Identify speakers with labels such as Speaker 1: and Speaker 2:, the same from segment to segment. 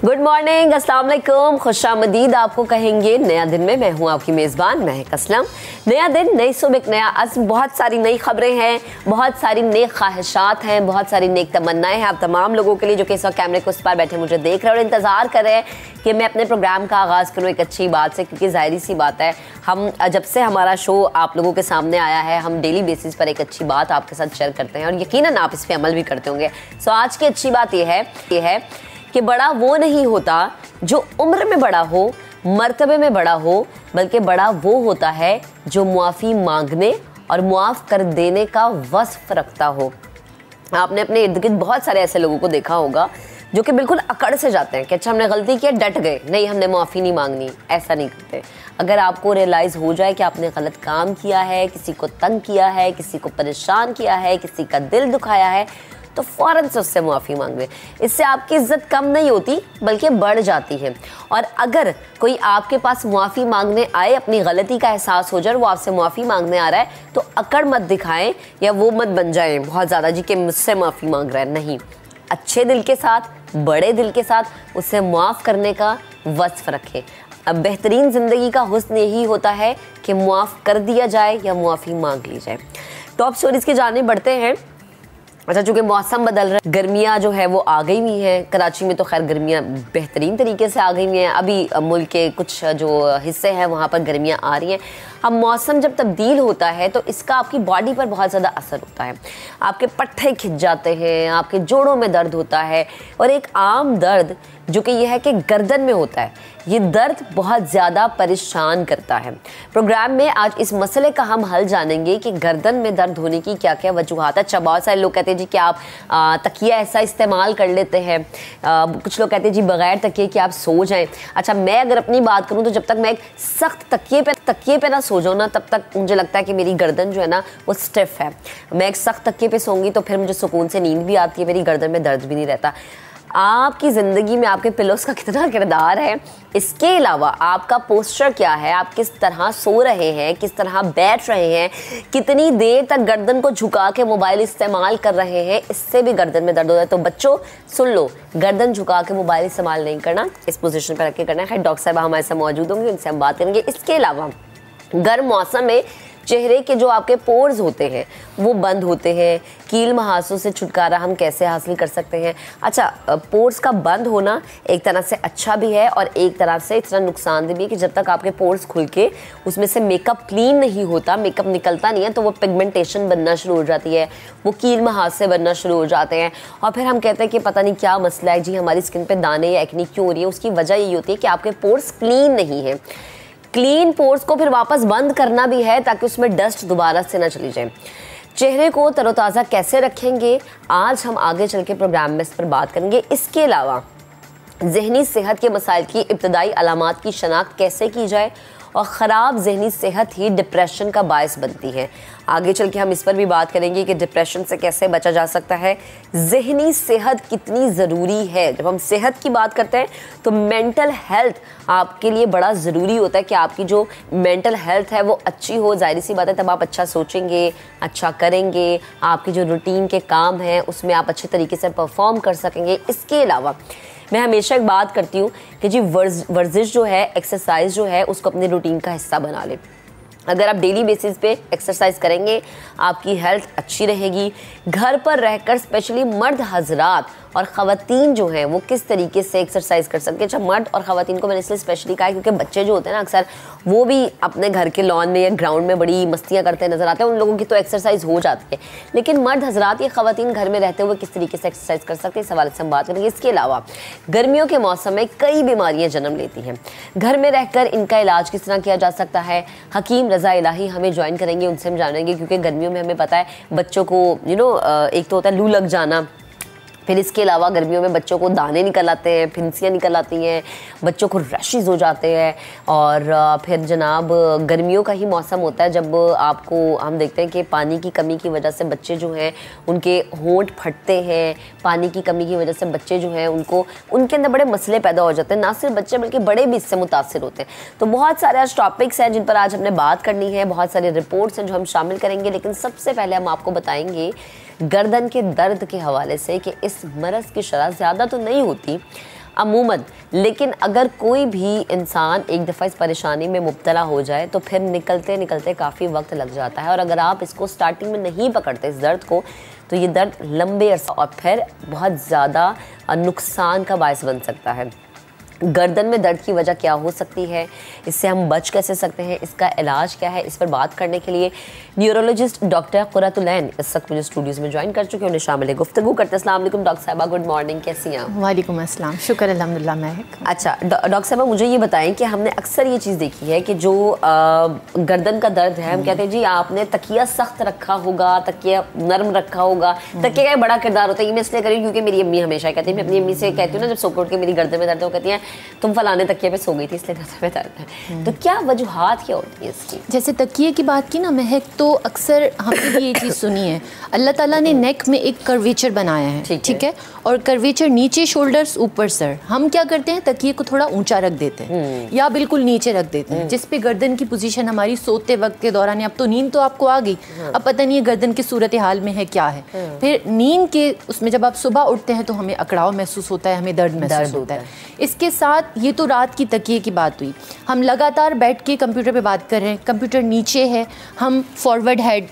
Speaker 1: Good morning, अस्सलाम वालेकुम, खुशामदीद आपको कहेंगे नया दिन में। मैं हूँ आपकी मेज़बान महक असलम। नया दिन, नई सुबह, एक नया अज़्म, बहुत सारी नई खबरें हैं, बहुत सारी नेक ख्वाहिशात हैं, बहुत सारी नेक तमन्नाएं हैं आप तमाम लोगों के लिए जो कि इस वक्त कैमरे के उस पार बैठे मुझे देख रहे हैं और इंतज़ार कर रहे हैं कि मैं अपने प्रोग्राम का आगाज़ करूँ एक अच्छी बात से, क्योंकि ज़ाहिर सी बात है हम जब से हमारा शो आप लोगों के सामने आया है हम डेली बेसिस पर एक अच्छी बात आपके साथ शेयर करते हैं और यकीनन आप इस पर अमल भी करते होंगे। सो आज की अच्छी बात यह है कि बड़ा वो नहीं होता जो उम्र में बड़ा हो, मर्तबे में बड़ा हो, बल्कि बड़ा वो होता है जो मुआफ़ी मांगने और मुआफ़ कर देने का वस्फ़ रखता हो। आपने अपने इर्द गिर्द बहुत सारे ऐसे लोगों को देखा होगा जो कि बिल्कुल अकड़ से जाते हैं कि अच्छा हमने गलती की, डट गए, नहीं हमने मुआफ़ी नहीं मांगनी, ऐसा नहीं करते। अगर आपको रियलाइज़ हो जाए कि आपने गलत काम किया है, किसी को तंग किया है, किसी को परेशान किया है, किसी का दिल दुखाया है, तो फ़ौरन से उससे मुआफ़ी मांग लें। इससे आपकी इज़्ज़त कम नहीं होती बल्कि बढ़ जाती है। और अगर कोई आपके पास मुआफ़ी मांगने आए, अपनी गलती का एहसास हो जाए और वो आपसे मुआफ़ी मांगने आ रहा है, तो अकड़ मत दिखाएं या वो मत बन जाएं बहुत ज़्यादा जी कि मुझसे मुआफ़ी मांग रहा है। नहीं, अच्छे दिल के साथ, बड़े दिल के साथ उससे मुआफ़ करने का वस्फ़ रखें। अब बेहतरीन ज़िंदगी का हुस्न यही होता है कि मुआफ़ कर दिया जाए या मुआफ़ी मांग ली जाए। टॉप स्टोरीज़ की जानिब बढ़ते हैं। अच्छा, चूँकि मौसम बदल रहा है, गर्मियाँ जो है वो आ गई हुई हैं। कराची में तो खैर गर्मियाँ बेहतरीन तरीके से आ गई हुई हैं। अभी मुल्क के कुछ जो हिस्से हैं वहाँ पर गर्मियाँ आ रही हैं। अब मौसम जब तब्दील होता है तो इसका आपकी बॉडी पर बहुत ज़्यादा असर होता है। आपके पट्टे खिंच जाते हैं, आपके जोड़ों में दर्द होता है और एक आम दर्द जो कि यह है कि गर्दन में होता है, ये दर्द बहुत ज़्यादा परेशान करता है। प्रोग्राम में आज इस मसले का हम हल जानेंगे कि गर्दन में दर्द होने की क्या क्या वजूहात है। अच्छा, बहुत सारे लोग कहते हैं जी कि आप तकिया ऐसा इस्तेमाल कर लेते हैं, कुछ लोग कहते हैं जी बग़ैर तकिए कि आप सो जाएं। अच्छा, मैं अगर अपनी बात करूं तो जब तक मैं एक सख्त तकिए पे ना सो जाऊँ ना, तब तक मुझे लगता है कि मेरी गर्दन जो है ना वो स्टिफ है। मैं एक सख्त तकिए पे सोऊंगी तो फिर मुझे सुकून से नींद भी आती है, मेरी गर्दन में दर्द भी नहीं रहता। आपकी ज़िंदगी में आपके पिलोस का कितना किरदार है, इसके अलावा आपका पोस्चर क्या है, आप किस तरह सो रहे हैं, किस तरह बैठ रहे हैं, कितनी देर तक गर्दन को झुका के मोबाइल इस्तेमाल कर रहे हैं, इससे भी गर्दन में दर्द होता है। तो बच्चों सुन लो, गर्दन झुका के मोबाइल इस्तेमाल नहीं करना, इस पोजीशन पर रख के करना है। खैर डॉक्टर साहब हमारे साथ मौजूद होंगे, उनसे हम बात करेंगे। इसके अलावा गर्म मौसम में चेहरे के जो आपके पोर्स होते हैं वो बंद होते हैं, कील महासों से छुटकारा हम कैसे हासिल कर सकते हैं। अच्छा, पोर्स का बंद होना एक तरह से अच्छा भी है और एक तरह से इतना नुकसानदेह भी है कि जब तक आपके पोर्स खुल के उसमें से मेकअप क्लीन नहीं होता, मेकअप निकलता नहीं है, तो वो पिगमेंटेशन बनना शुरू हो जाती है, वो कील महासे बनना शुरू हो जाते हैं और फिर हम कहते हैं कि पता नहीं क्या मसला है जी, हमारी स्किन पर दाने या एक्ने क्यों हो रही है। उसकी वजह यही होती है कि आपके पोर्स क्लीन नहीं है। क्लीन पोर्स को फिर वापस बंद करना भी है ताकि उसमें डस्ट दोबारा से ना चली जाए। चेहरे को तरोताज़ा कैसे रखेंगे, आज हम आगे चल के प्रोग्राम में इस पर बात करेंगे। इसके अलावा ज़हनी सेहत के मसाइल की इब्तदाई अलामात की शनाख्त कैसे की जाए और ख़राब ज़हनी सेहत ही डिप्रेशन का बायस बनती है। आगे चल के हम इस पर भी बात करेंगे कि डिप्रेशन से कैसे बचा जा सकता है, ज़हनी सेहत कितनी ज़रूरी है। जब हम सेहत की बात करते हैं तो मेंटल हेल्थ आपके लिए बड़ा ज़रूरी होता है कि आपकी जो मेंटल हेल्थ है वो अच्छी हो। ज़ाहिर सी बात है तब आप अच्छा सोचेंगे, अच्छा करेंगे, आपकी जो रूटीन के काम हैं उसमें आप अच्छे तरीके से परफॉर्म कर सकेंगे। इसके अलावा मैं हमेशा एक बात करती हूँ कि जी वर्जिश जो है, एक्सरसाइज जो है, उसको अपने रूटीन का हिस्सा बना लें। अगर आप डेली बेसिस पे एक्सरसाइज करेंगे आपकी हेल्थ अच्छी रहेगी। घर पर रहकर स्पेशली मर्द हजरात और ख़वातीन जो हैं वो किस तरीके से एक्सरसाइज कर सकते हैं। अच्छा, मर्द और ख़वातीन को मैंने इसलिए स्पेशली कहा है क्योंकि बच्चे जो होते हैं ना अक्सर वो भी अपने घर के लॉन में या ग्राउंड में बड़ी मस्तियाँ करते नजर आते हैं, उन लोगों की तो एक्सरसाइज हो जाती है। लेकिन मर्द हजरात या ख़वातीन घर में रहते हुए किस तरीके से एक्सरसाइज कर सकते हैं, इस हवाले से हम बात करेंगे। इसके अलावा गर्मियों के मौसम में कई बीमारियाँ जन्म लेती हैं, घर में रहकर इनका इलाज किस तरह किया जा सकता है। हकीम रज़ा इलाही हमें ज्वाइन करेंगे, उनसे हम जानेंगे क्योंकि गर्मियों में हमें पता है बच्चों को एक तो होता है लू लग जाना, फिर इसके अलावा गर्मियों में बच्चों को दाने निकल आते हैं, फिंसियाँ निकल आती हैं, बच्चों को रैशेस हो जाते हैं। और फिर जनाब गर्मियों का ही मौसम होता है जब आपको हम देखते हैं कि पानी की कमी की वजह से बच्चे जो हैं उनके होंठ फटते हैं, पानी की कमी की वजह से बच्चे जो हैं उनके अंदर बड़े मसले पैदा हो जाते हैं। ना सिर्फ बच्चे बल्कि बड़े भी इससे मुतासिर होते हैं। तो बहुत सारे आज टॉपिक्स हैं जिन पर आज हमने बात करनी है, बहुत सारे रिपोर्ट्स हैं जो हम शामिल करेंगे, लेकिन सबसे पहले हम आपको बताएंगे गर्दन के दर्द के हवाले से कि इस मरज़ की शरह ज़्यादा तो नहीं होती अमूमन, लेकिन अगर कोई भी इंसान एक दफ़ा इस परेशानी में मुब्तला हो जाए तो फिर निकलते निकलते काफ़ी वक्त लग जाता है। और अगर आप इसको स्टार्टिंग में नहीं पकड़ते इस दर्द को, तो ये दर्द लंबे अरसा और फिर बहुत ज़्यादा नुकसान का बायस बन सकता है। गर्दन में दर्द की वजह क्या हो सकती है, इससे हम बच कैसे सकते हैं, इसका इलाज क्या है, इस पर बात करने के लिए न्यूरोलॉजिस्ट डॉक्टर कुर्रतुलैन इस वक्त मुझे स्टूडियोज़ में ज्वाइन कर चुके हैं। उन्हें शामिल गुफ्तगू करते हैं। अस्सलाम वालेकुम डॉक्टर साहिबा, गुड मॉर्निंग, कैसी हैं आप?
Speaker 2: वालेकुम अस्सलाम, शुक्र अल्हम्दुलिल्लाह महक।
Speaker 1: अच्छा डॉक्टर साहिबा, मुझे ये बताएं कि हमने अक्सर ये चीज़ देखी है कि जो गर्दन का दर्द है, हम कहते हैं जी आपने तकिया सख्त रखा होगा, तकिया नरम रखा होगा। तकिया का बड़ा किरदार होता है। ये मैं इसलिए करी क्योंकि मेरी अम्मी हमेशा कहती है, मैं अपनी अम्मी से कहती हूँ ना जब सो के उठ के मेरी गर्दन में दर्द है, वो कहती हैं तुम फलाने तकिए पे सो गई थी इसलिए गर्दन में दर्द है। तो क्या वजूहात क्या होती है इसकी?
Speaker 2: जैसे तकिए की बात की ना महक, तो अक्सर हमने भी ये चीज़ सुनी है, अल्लाह ताला ने नेक में एक कर्वेचर बनाया है, ठीक है, और कर्वेचर नीचे शोल्डर्स ऊपर सर। हम क्या करते हैं, तकिए को थोड़ा ऊंचा रख देते हैं या बिल्कुल नीचे रख देते हैं, जिस पे गर्दन की पोजीशन हमारी सोते वक्त के दौरान, अब तो नींद तो आपको आ गई, अब पता नहीं है गर्दन की सूरत हाल में है क्या है, फिर नींद के उसमें जब आप सुबह उठते हैं तो हमें अकड़ाव महसूस होता है, हमें दर्द महसूस होता है। इसके साथ ये तो रात की तकिए की बात हुई। हम लगातार बैठ के कंप्यूटर पे बात कर रहे हैं, कंप्यूटर नीचे है, हम फॉरवर्ड हेड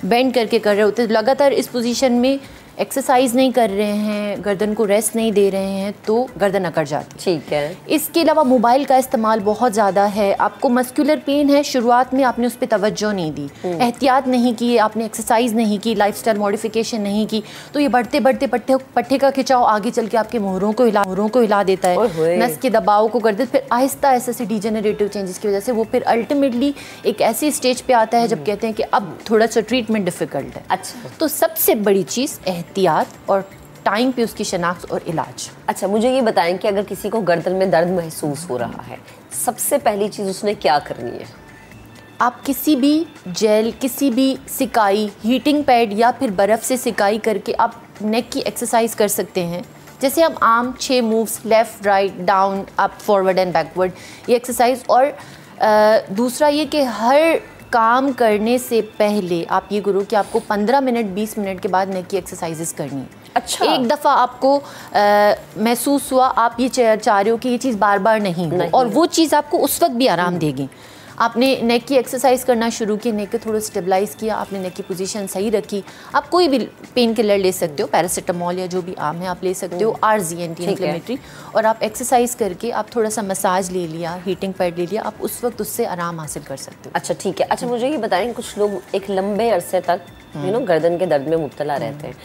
Speaker 2: बेंड करके कर रहे होते हैं, लगातार इस पोजीशन में एक्सरसाइज नहीं कर रहे हैं, गर्दन को रेस्ट नहीं दे रहे हैं, तो गर्दन अकड़ जाती है।
Speaker 1: ठीक है।
Speaker 2: इसके अलावा मोबाइल का इस्तेमाल बहुत ज़्यादा है, आपको मस्कुलर पेन है, शुरुआत में आपने उस पर तवज्जो नहीं दी, एहतियात नहीं की, आपने एक्सरसाइज नहीं की, लाइफस्टाइल मॉडिफिकेशन नहीं की, तो ये बढ़ते बढ़ते पट्टे का खिंचाव आगे चल के आपके मोहरों को हिला देता है, नस के दबाव को कर देता है, फिर आहिस्ता आहिस्ता से डिजेनरेटिव चेंजेस की वजह से वो फिर अल्टीमेटली एक ऐसी स्टेज पे आता है जब कहते हैं कि अब थोड़ा सा ट्रीटमेंट डिफिकल्ट है।
Speaker 1: अच्छा,
Speaker 2: तो सबसे बड़ी चीज़ एहतियात और टाइम पे उसकी शनाख्त और इलाज।
Speaker 1: अच्छा, मुझे ये बताएं कि अगर किसी को गर्दन में दर्द महसूस हो रहा है, सबसे पहली चीज़ उसने क्या करनी है?
Speaker 2: आप किसी भी जेल, किसी भी सिकाई, हीटिंग पैड या फिर बर्फ़ से सिकाई करके आप नेक की एक्सरसाइज कर सकते हैं। जैसे हम आम 6 moves, left, right, down, up, forward and backward, ये एक्सरसाइज। और दूसरा ये कि हर काम करने से पहले आप ये करो कि आपको 15 मिनट 20 मिनट के बाद नेक की एक्सरसाइजेस करनी है।
Speaker 1: अच्छा,
Speaker 2: एक दफ़ा आपको महसूस हुआ, आप ये चाह रहे हो कि ये चीज़ बार बार नहीं हो, और वो चीज़ आपको उस वक्त भी आराम देगी। आपने नेक की एक्सरसाइज करना शुरू की, नेक को थोड़ा स्टेबलाइज किया, आपने नेक की पोजीशन सही रखी, आप कोई भी पेन किलर ले सकते हो, पैरासीटामोल या जो भी आम है आप ले सकते हो, आरजी एंटी इन्फ्लेमेटरी, और आप एक्सरसाइज करके आप थोड़ा सा मसाज ले लिया, हीटिंग पैड ले लिया, आप उस वक्त उससे आराम हासिल कर सकते हो।
Speaker 1: अच्छा ठीक है। अच्छा, मुझे ये बताएं, कुछ लोग एक लंबे अरसे तक गर्दन के दर्द में मुब्तला रहते हैं,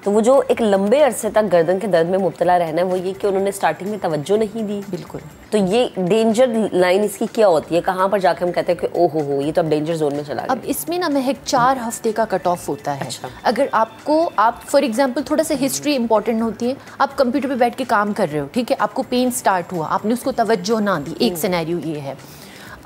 Speaker 1: तो वो जो एक लंबे अरसे तक गर्दन के दर्द में मुब्तला रहना है, वो ये कि उन्होंने स्टार्टिंग में तवज्जो नहीं दी।
Speaker 2: बिल्कुल। तो
Speaker 1: ये डेंजर लाइन इसकी क्या होती है, कहाँ पर जाके हम कहते हैं कि ओहो हो ये तो अब डेंजर जोन में चला गया?
Speaker 2: अब इसमें ना महक 4 हफ्ते का कट ऑफ होता है।
Speaker 1: अच्छा।
Speaker 2: अगर आप फॉर एग्जांपल थोड़ा सा हिस्ट्री इंपॉर्टेंट होती है, आप कंप्यूटर पे बैठ के काम कर रहे हो, ठीक है, आपको पेन स्टार्ट हुआ, आपने उसको तवज्जो ना दी, एक सिनेरियो ये है।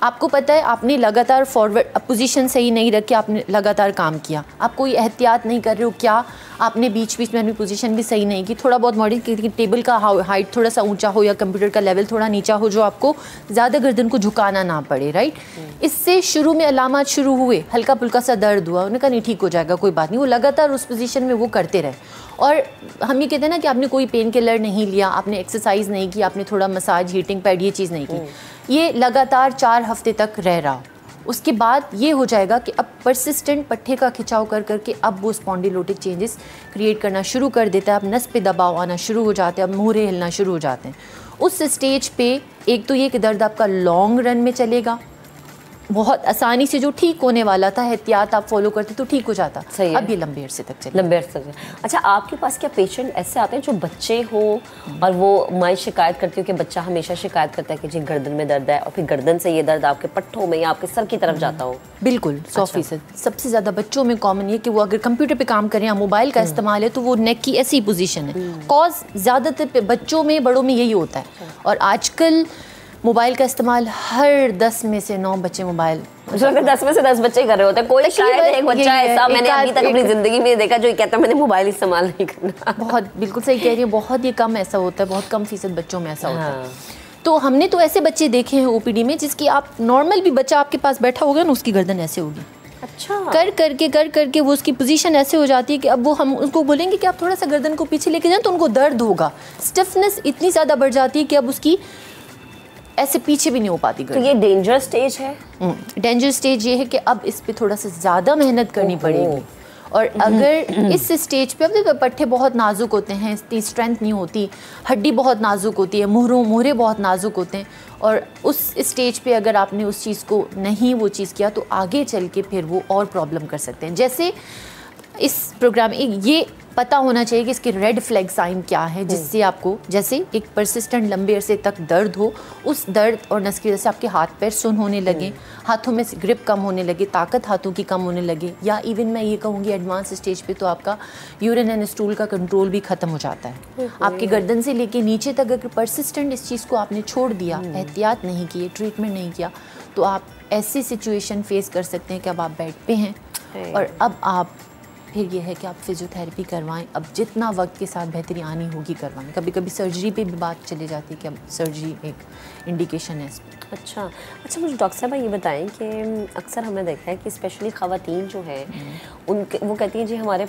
Speaker 2: आपको पता है आपने लगातार फॉरवर्ड पोजीशन सही नहीं रखी, आपने लगातार काम किया, आप कोई एहतियात नहीं कर रहे हो, क्या आपने बीच बीच में अपनी पोजीशन भी सही नहीं की, थोड़ा बहुत मॉडिफाई, टेबल का हाइट थोड़ा सा ऊंचा हो या कंप्यूटर का लेवल थोड़ा नीचा हो, जो आपको ज़्यादा गर्दन को झुकाना ना पड़े, राइट। इससे शुरू में अलामात शुरू हुए, हल्का फुल्का सा दर्द हुआ, उन्होंने कहा नहीं ठीक हो जाएगा, कोई बात नहीं, वो लगातार उस पोजीशन में वो करते रहे। और हम ये कहते हैं ना कि आपने कोई पेन किलर नहीं लिया, आपने एक्सरसाइज नहीं की, आपने थोड़ा मसाज, हीटिंग पैड, ये चीज़ नहीं की, ये लगातार 4 हफ्ते तक रह रहा। उसके बाद ये हो जाएगा कि अब परसिस्टेंट पट्टे का खिंचाव कर करके अब वो स्पॉन्डिलोटिक चेंजेस क्रिएट करना शुरू कर देता है, अब नस पे दबाव आना शुरू हो जाते हैं, अब मोहरे हिलना शुरू हो जाते हैं। उस स्टेज पे एक तो ये कि दर्द आपका लॉन्ग रन में चलेगा, बहुत आसानी से जो ठीक होने वाला था, एहतियात आप फॉलो करते तो ठीक हो जाता, अब ये लंबे अरसे तक चले।
Speaker 1: लंबे अरसे तक। अच्छा, आपके पास क्या पेशेंट ऐसे आते हैं जो बच्चे हो और वो माँ शिकायत करती हो कि बच्चा हमेशा शिकायत करता है कि जी गर्दन में दर्द है, और फिर गर्दन से ये दर्द आपके पट्टों में या आपके सर की तरफ जाता हो?
Speaker 2: बिल्कुल 100%। सबसे ज़्यादा बच्चों में कॉमन ये कि वो अगर कंप्यूटर पे काम करें या मोबाइल का इस्तेमाल है तो वो नेक की ऐसी पोजीशन है। कॉज ज़्यादातर बच्चों में, बड़ों में यही होता है। और आजकल मोबाइल का इस्तेमाल हर 10 में से 9 बच्चे मोबाइल,
Speaker 1: 10 में से 10 बच्चे कर रहे होते हैं। कोई शायद एक बच्चा ऐसा मैंने अभी तक अपनी जिंदगी में देखा जो कहता है मैंने मोबाइल इस्तेमाल नहीं करना।
Speaker 2: बहुत, बिल्कुल सही कह रही है, बहुत ही कम ऐसा होता है, बहुत कम फीसद बच्चों में ऐसा होता है। तो हमने तो ऐसे बच्चे देखे हैं ओपीडी में जिसकी आप नॉर्मल भी बच्चा आपके पास बैठा होगा ना, उसकी गर्दन ऐसे होगी।
Speaker 1: अच्छा।
Speaker 2: कर करके वो उसकी पोजीशन ऐसे हो जाती है कि अब वो हम उसको बोलेंगे कि आप थोड़ा सा गर्दन को पीछे लेके जाएं तो उनको दर्द होगा। स्टिफनेस इतनी ज़्यादा बढ़ जाती है कि अब उसकी ऐसे पीछे भी नहीं हो पाती गर्दन।
Speaker 1: तो ये डेंजर स्टेज है?
Speaker 2: डेंजर स्टेज ये है कि अब इस पे थोड़ा सा ज़्यादा मेहनत करनी पड़ेगी। और अगर इस स्टेज पे, अब पट्टे बहुत नाजुक होते हैं, इतनी स्ट्रेंथ नहीं होती, हड्डी बहुत नाजुक होती है, मोहरे बहुत नाजुक होते हैं, और उस स्टेज पे अगर आपने उस चीज़ को नहीं वो चीज़ किया तो आगे चल के फिर वो और प्रॉब्लम कर सकते हैं। जैसे इस प्रोग्राम में ये पता होना चाहिए कि इसके रेड फ्लैग साइन क्या है, जिससे आपको, जैसे एक परसिस्टेंट लंबे अरसे तक दर्द हो, उस दर्द और नस की वजह से आपके हाथ पैर सुन्न होने लगे, हाथों में ग्रिप कम होने लगे, ताकत हाथों की कम होने लगे, या इवन मैं ये कहूँगी एडवांस स्टेज पे तो आपका यूरिन एंड स्टूल का कंट्रोल भी ख़त्म हो जाता है। आपकी गर्दन से लेके नीचे तक अगर परसिस्टेंट इस चीज़ को आपने छोड़ दिया, एहतियात नहीं किए, ट्रीटमेंट नहीं किया, तो आप ऐसी सिचुएशन फेस कर सकते हैं कि अब आप बेड पे हैं और अब आप फिर ये है कि आप फिजियोथेरेपी करवाएं। अब जितना वक्त के साथ बेहतरी आनी होगी करवाएं। कभी कभी सर्जरी पे भी बात चली जाती है कि अब सर्जरी एक इंडिकेशन है।
Speaker 1: अच्छा, मुझे डॉक्टर साहब ये बताएं कि अक्सर हमने देखा है कि स्पेशली ख़वातीन जो है उनके, वो कहती हैं जी हमारे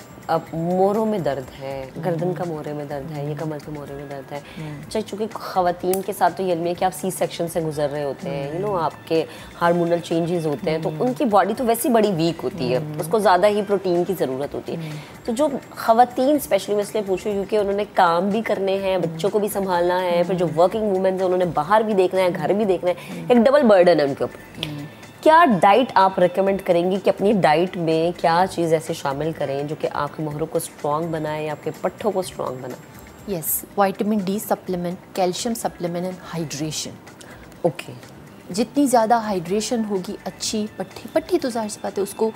Speaker 1: मोरों में दर्द है, गर्दन का मोरे में दर्द है, ये कमर के मोरे में दर्द है। चाहे चूँकि ख़वातीन के साथ तो ये है कि आप सी सेक्शन से गुजर रहे होते हैं, यू नो आपके हार्मोनल चेंजेस होते हैं, तो उनकी बॉडी तो वैसे बड़ी वीक होती है, उसको ज़्यादा ही प्रोटीन की ज़रूरत होती है। तो जो ख़वातीन स्पेशली मैं इसलिए पूछूँ क्योंकि उन्होंने काम भी करने हैं, बच्चों को भी संभालना है, फिर जो वर्किंग वूमेन है उन्होंने बाहर भी देखना है, घर भी देखना है, एक डबल बर्डन है उनके ऊपर। क्या डाइट आप रिकमेंड करेंगी कि अपनी डाइट में क्या चीज़ ऐसे शामिल करें जो कि आपके मोहरों को स्ट्रॉन्ग बनाए या आपके पट्ठों को स्ट्रॉन्ग बनाए?
Speaker 2: Yes, vitamin D supplement, calcium supplement and hydration.
Speaker 1: Okay,
Speaker 2: जितनी ज़्यादा हाइड्रेशन होगी अच्छी, पट्टी तो जाहिर सी बात है उसको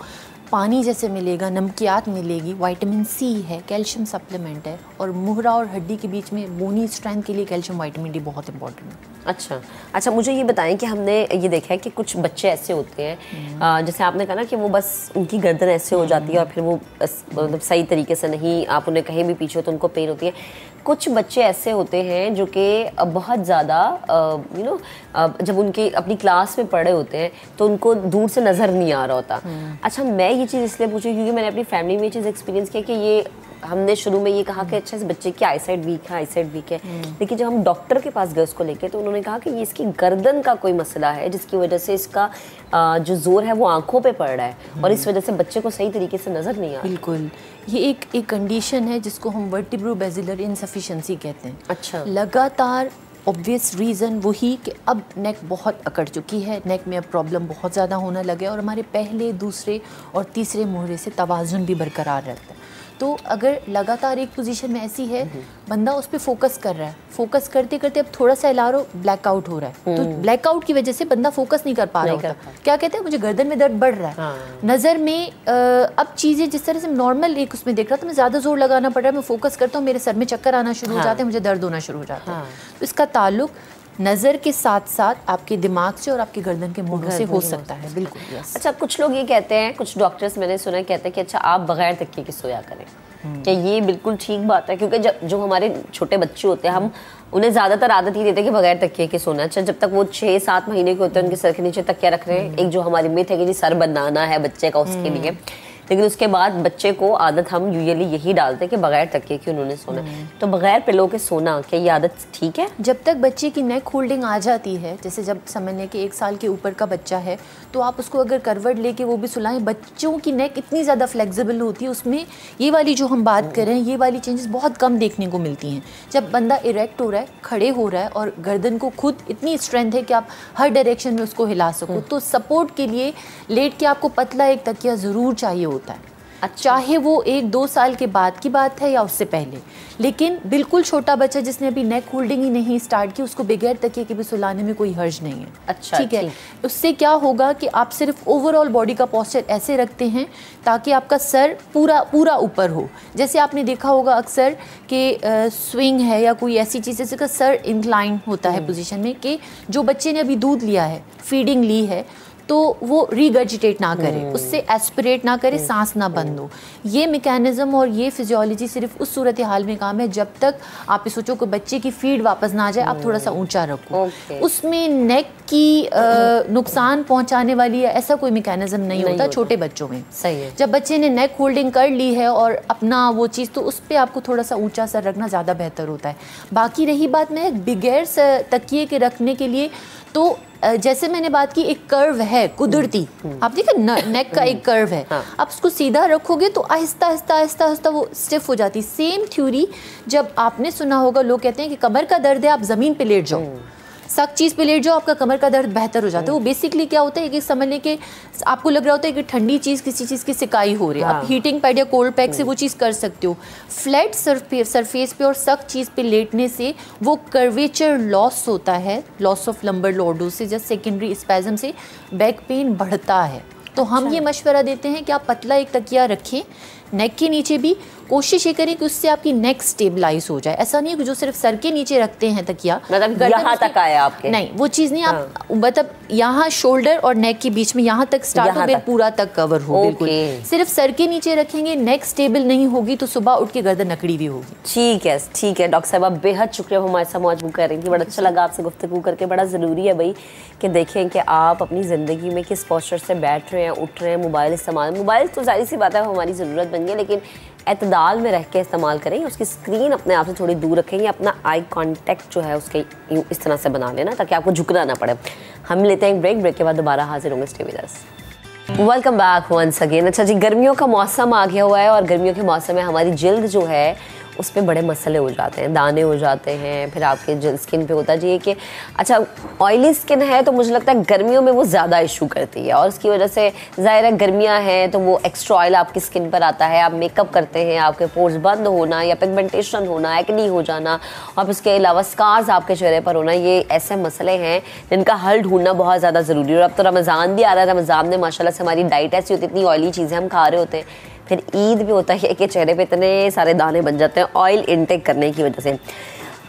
Speaker 2: पानी जैसे मिलेगा, नमकियात मिलेगी, विटामिन सी है, कैल्शियम सप्लीमेंट है, और मुहरा और हड्डी के बीच में बोनी स्ट्रेंथ के लिए कैल्शियम विटामिन डी बहुत इंपॉर्टेंट है।
Speaker 1: अच्छा, मुझे ये बताएं कि हमने ये देखा है कि कुछ बच्चे ऐसे होते हैं, जैसे आपने कहा ना कि वो बस उनकी गर्दन ऐसे हो जाती है और फिर वो मतलब सही तरीके से नहीं, आप उन्हें कहीं भी पीछे हो तो उनको पेन होती है। कुछ बच्चे ऐसे होते हैं जो कि बहुत ज़्यादा यू नो जब उनके अपनी क्लास में पढ़े होते हैं तो उनको दूर से नज़र नहीं आ रहा होता। अच्छा, मैं ये चीज़ इसलिए पूछी क्योंकि मैंने अपनी फैमिली में ये चीज़ एक्सपीरियंस किया कि ये हमने शुरू में ये कहा कि अच्छा इस बच्चे की आईसाइट वीक है, लेकिन जब हम डॉक्टर के पास गए उसको लेके तो उन्होंने कहा कि ये इसकी गर्दन का कोई मसला है जिसकी वजह से इसका जो जोर है वो आंखों पे पड़ रहा है और इस वजह से बच्चे को सही तरीके से नज़र नहीं आ रहा।
Speaker 2: बिल्कुल, ये एक कंडीशन है जिसको हम वर्टिब्रोबैसिलर इनसफिशिएंसी कहते हैं।
Speaker 1: अच्छा,
Speaker 2: लगातार ऑब्वियस रीज़न वही कि अब नेक बहुत अकड़ चुकी है, नेक में अब प्रॉब्लम बहुत ज़्यादा होने लगे और हमारे पहले, दूसरे और तीसरे मोहरे से तवाज़ुन भी बरकरार रहता है। तो अगर लगातार एक पोजीशन में ऐसी है, बंदा उस पर फोकस कर रहा है, फोकस करते करते अब थोड़ा सा हिला रो ब्लैकआउट हो रहा है, तो ब्लैकआउट की वजह से बंदा फोकस नहीं कर पा रहा होता। क्या कहते हैं, मुझे गर्दन में दर्द बढ़ रहा है, नज़र में अब चीज़ें जिस तरह से नॉर्मल एक उसमें देख रहा था, मैं ज़्यादा जोर लगाना पड़ रहा है, मैं फोकस करता हूँ, मेरे सर में चक्कर आना शुरू हो जाते हैं, मुझे दर्द होना शुरू हो जाता है। तो इसका ताल्लुक नज़र के साथ साथ आपके दिमाग से और आपकी गर्दन के मोड़ों से हो सकता है। बिल्कुल, यस।
Speaker 1: अच्छा, कुछ लोग ये कहते हैं, कुछ डॉक्टर्स मैंने सुना कहते हैं कि अच्छा आप बगैर तकिए के सोया करें, क्या ये बिल्कुल ठीक बात है? क्योंकि जो हमारे छोटे बच्चे होते हैं हम उन्हें ज़्यादातर आदत ही देते हैं कि बगैर तकिए के सोना। अच्छा, जब तक वो 6-7 महीने के होते हैं उनके सर के नीचे तकिया रख रहे हैं, एक जो हमारी मिथ है कि जी सर बनाना है बच्चे का उसके लिए, लेकिन उसके बाद बच्चे को आदत हम यूजुअली यही डालते हैं कि बगैर तकिए के उन्होंने सोना। तो बगैर पिलो के सोना, क्या ये आदत ठीक है?
Speaker 2: जब तक बच्चे की नेक होल्डिंग आ जाती है, जैसे जब समझने कि 1 साल के ऊपर का बच्चा है तो आप उसको अगर करवट लेके वो भी सुलाएं, बच्चों की नेक इतनी ज़्यादा फ्लेक्सिबल होती है, उसमें ये वाली जो हम बात कर रहे हैं ये वाली चेंजेस बहुत कम देखने को मिलती हैं। जब बंदा इरेक्ट हो रहा है, खड़े हो रहा है और गर्दन को खुद इतनी स्ट्रेंथ है कि आप हर डायरेक्शन में उसको हिला सको, तो सपोर्ट के लिए लेट के आपको पतला एक तकिया ज़रूर चाहिए होता है। अच्छा। चाहे वो 1-2 साल के बाद की बात है या उससे पहले, लेकिन बिल्कुल छोटा बच्चा जिसने अभी नेक होल्डिंग ही नहीं स्टार्ट की, उसको बगैर तकिए के भी सुलाने में कोई हर्ज नहीं है।
Speaker 1: अच्छा,
Speaker 2: ठीक है। उससे क्या होगा कि आप सिर्फ ओवरऑल बॉडी का पोस्चर ऐसे रखते हैं ताकि आपका सर पूरा ऊपर हो। जैसे आपने देखा होगा अक्सर कि स्विंग है या कोई ऐसी चीज़ जैसे का सर इंक्लाइन होता है पोजीशन में, कि जो बच्चे ने अभी दूध लिया है, फीडिंग ली है, तो वो रीगर्जिटेट ना करे, उससे एस्पिरेट ना करे, सांस ना बंद हो। ये मैकेनिज्म और ये फिजियोलॉजी सिर्फ उस सूरत हाल में काम है जब तक आप ये सोचो कि बच्चे की फीड वापस ना आ जाए, आप थोड़ा सा ऊंचा रखो। उसमें नेक की नुकसान पहुंचाने वाली है ऐसा कोई मैकेनिज्म नहीं होता छोटे बच्चों में।
Speaker 1: सही है।
Speaker 2: जब बच्चे ने नेक होल्डिंग कर ली है और अपना वो चीज़, तो उस पर आपको थोड़ा सा ऊंचा सर रखना ज़्यादा बेहतर होता है। बाकी रही बात में बगैर तकिए के रखने के लिए, तो जैसे मैंने बात की, एक कर्व है कुदरती, आप देखिए नेक का एक कर्व है। हाँ। आप उसको सीधा रखोगे तो आहिस्ता आहिस्ता आहिस्ता आहिस्ता वो स्टिफ हो जाती। सेम थ्योरी जब आपने सुना होगा, लोग कहते हैं कि कमर का दर्द है, आप ज़मीन पे लेट जाओ, सख्त चीज़ पे लेट जाओ, आपका कमर का दर्द बेहतर हो जाता है। वो बेसिकली क्या होता है कि समझ लें कि आपको लग रहा होता है कि ठंडी चीज़ किसी चीज़ की सिकाई हो रही है। हाँ। आप हीटिंग पैड या कोल्ड पैक से वो चीज़ कर सकते हो। फ्लैट सरफेस पे और सख्त चीज़ पे लेटने से वो कर्वेचर लॉस होता है, लॉस ऑफ लंबर लॉर्डोसिस या सेकेंडरी स्पैज़म से बैक पेन बढ़ता है। तो हम ये मशवरा देते हैं कि आप पतला एक तकिया रखें, नेक के नीचे भी कोशिश ये करें कि उससे आपकी नेक स्टेबलाइज हो जाए। ऐसा नहीं है कि जो सिर्फ सर के नीचे रखते हैं तकिया,
Speaker 1: मतलब यहाँ तक आए आपके,
Speaker 2: नहीं वो चीज़ नहीं। आप मतलब यहाँ शोल्डर और नेक के बीच में यहाँ तक स्टार्ट हो, फिर पूरा तक कवर हो। बिल्कुल सिर्फ सर के नीचे रखेंगे, नेक स्टेबल नहीं होगी तो सुबह उठ के गर्दन नकड़ी भी होगी।
Speaker 1: ठीक है, ठीक है डॉक्टर साहब, आप बेहद शुक्रिया हमारे साथ मौजूद कर रही थी। बड़ा अच्छा लगा आपसे गुफ्तगू करके। बड़ा ज़रूरी है भाई कि देखें कि आप अपनी ज़िंदगी में किस पोस्चर से बैठ रहे हैं, उठ रहे हैं। मोबाइल तो जाहिर सी बात है हमारी ज़रूरत बन गई, लेकिन एतदाल में रह के इस्तेमाल करें। उसकी स्क्रीन अपने आप से थोड़ी दूर रखेंगे, अपना आई कांटेक्ट जो है उसके इस तरह से बना लेना ताकि आपको झुकना ना पड़े। हम लेते हैं एक ब्रेक के बाद दोबारा हाजिर होंगे। Stay with us. Welcome back once again. अच्छा जी, गर्मियों का मौसम आ गया हुआ है और गर्मियों के मौसम में हमारी जिल्द जो है उस पर बड़े मसले हो जाते हैं, दाने हो जाते हैं। फिर आपके जिल्द स्किन पे होता है जी कि अच्छा ऑयली स्किन है तो मुझे लगता है गर्मियों में वो ज़्यादा इशू करती है, और उसकी वजह से ज़ाहिर है गर्मियाँ हैं तो वो एक्स्ट्रा ऑयल आपकी स्किन पर आता है। आप मेकअप करते हैं, आपके पोर्स बंद होना या पिगमेंटेशन होना, एक्नी हो जाना, और उसके अलावा स्कार्स आपके चेहरे पर होना, ये ऐसे मसले हैं जिनका हल ढूंढना बहुत ज़्यादा ज़रूरी है। और अब तो रमज़ान भी आ रहा है। रमज़ान में माशाल्लाह से हमारी डाइट ऐसी होती है, इतनी ऑयली चीज़ें हम खा रहे होते हैं। फिर ईद भी होता है कि चेहरे पे इतने सारे दाने बन जाते हैं ऑयल इनटेक करने की वजह से।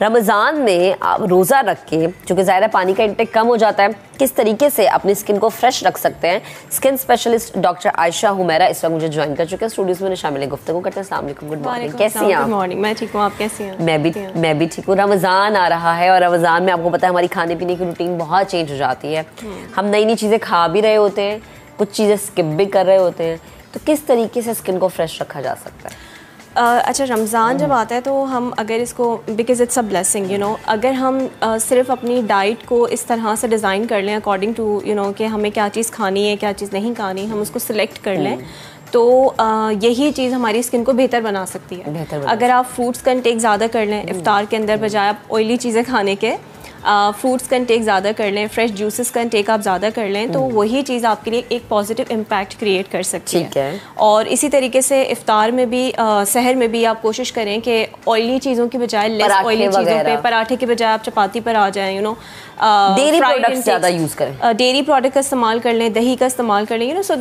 Speaker 1: रमज़ान में आप रोज़ा रख के, चूँकि ज़ाहिर है पानी का इंटेक कम हो जाता है, किस तरीके से अपनी स्किन को फ्रेश रख सकते हैं, skin specialist doctor Ayesha Humaira इस वक्त मुझे ज्वाइन कर चुके हैं स्टूडियोज़ में। शामिल गुफ्तगू करते हैं। अस्सलाम वालेकुम, गुड मॉर्निंग, कैसी हैं आप?
Speaker 3: गुड मॉर्निंग, मैं ठीक हूँ, आप कैसी हैं?
Speaker 1: मैं भी ठीक हूँ। रमज़ान आ रहा है और रमज़ान में आपको पता है हमारी खाने पीने की रूटीन बहुत चेंज हो जाती है। हम नई नई चीज़ें खा भी रहे होते हैं, कुछ चीज़ें स्किप भी कर रहे होते हैं। तो किस तरीके से स्किन को फ्रेश रखा जा सकता है?
Speaker 3: अच्छा, रमज़ान जब आता है तो हम अगर इसको, बिकॉज इट्स अ ब्लेसिंग, अगर हम सिर्फ अपनी डाइट को इस तरह से डिज़ाइन कर लें अकॉर्डिंग टू कि हमें क्या चीज़ खानी है, क्या चीज़ नहीं खानी, हम उसको सिलेक्ट कर लें, तो यही चीज़ हमारी स्किन को बेहतर बना सकती है। अगर आप फ्रूट्स का इंटेक ज़्यादा कर लें इफ्तार के अंदर, बजाय आप ऑयली चीज़ें खाने के फ्रूट्स का इंटेक ज़्यादा कर लें, फ्रेश जूसेस का इंटेक आप ज़्यादा कर लें, तो वही चीज़ आपके लिए एक पॉजिटिव इम्पैक्ट क्रिएट कर सकती है। और इसी तरीके से इफ्तार में भी, सहर में भी आप कोशिश करें कि ऑयली चीज़ों की बजाय, लेस ऑयली चीज़ों पे, पराठे के बजाय आप चपाती पर आ जाएं।
Speaker 1: डेयरी प्रोडक्ट्स ज़्यादा यूज़ करें,
Speaker 3: डेयरी प्रोडक्ट का इस्तेमाल कर लें, दही का इस्तेमाल कर लें। सो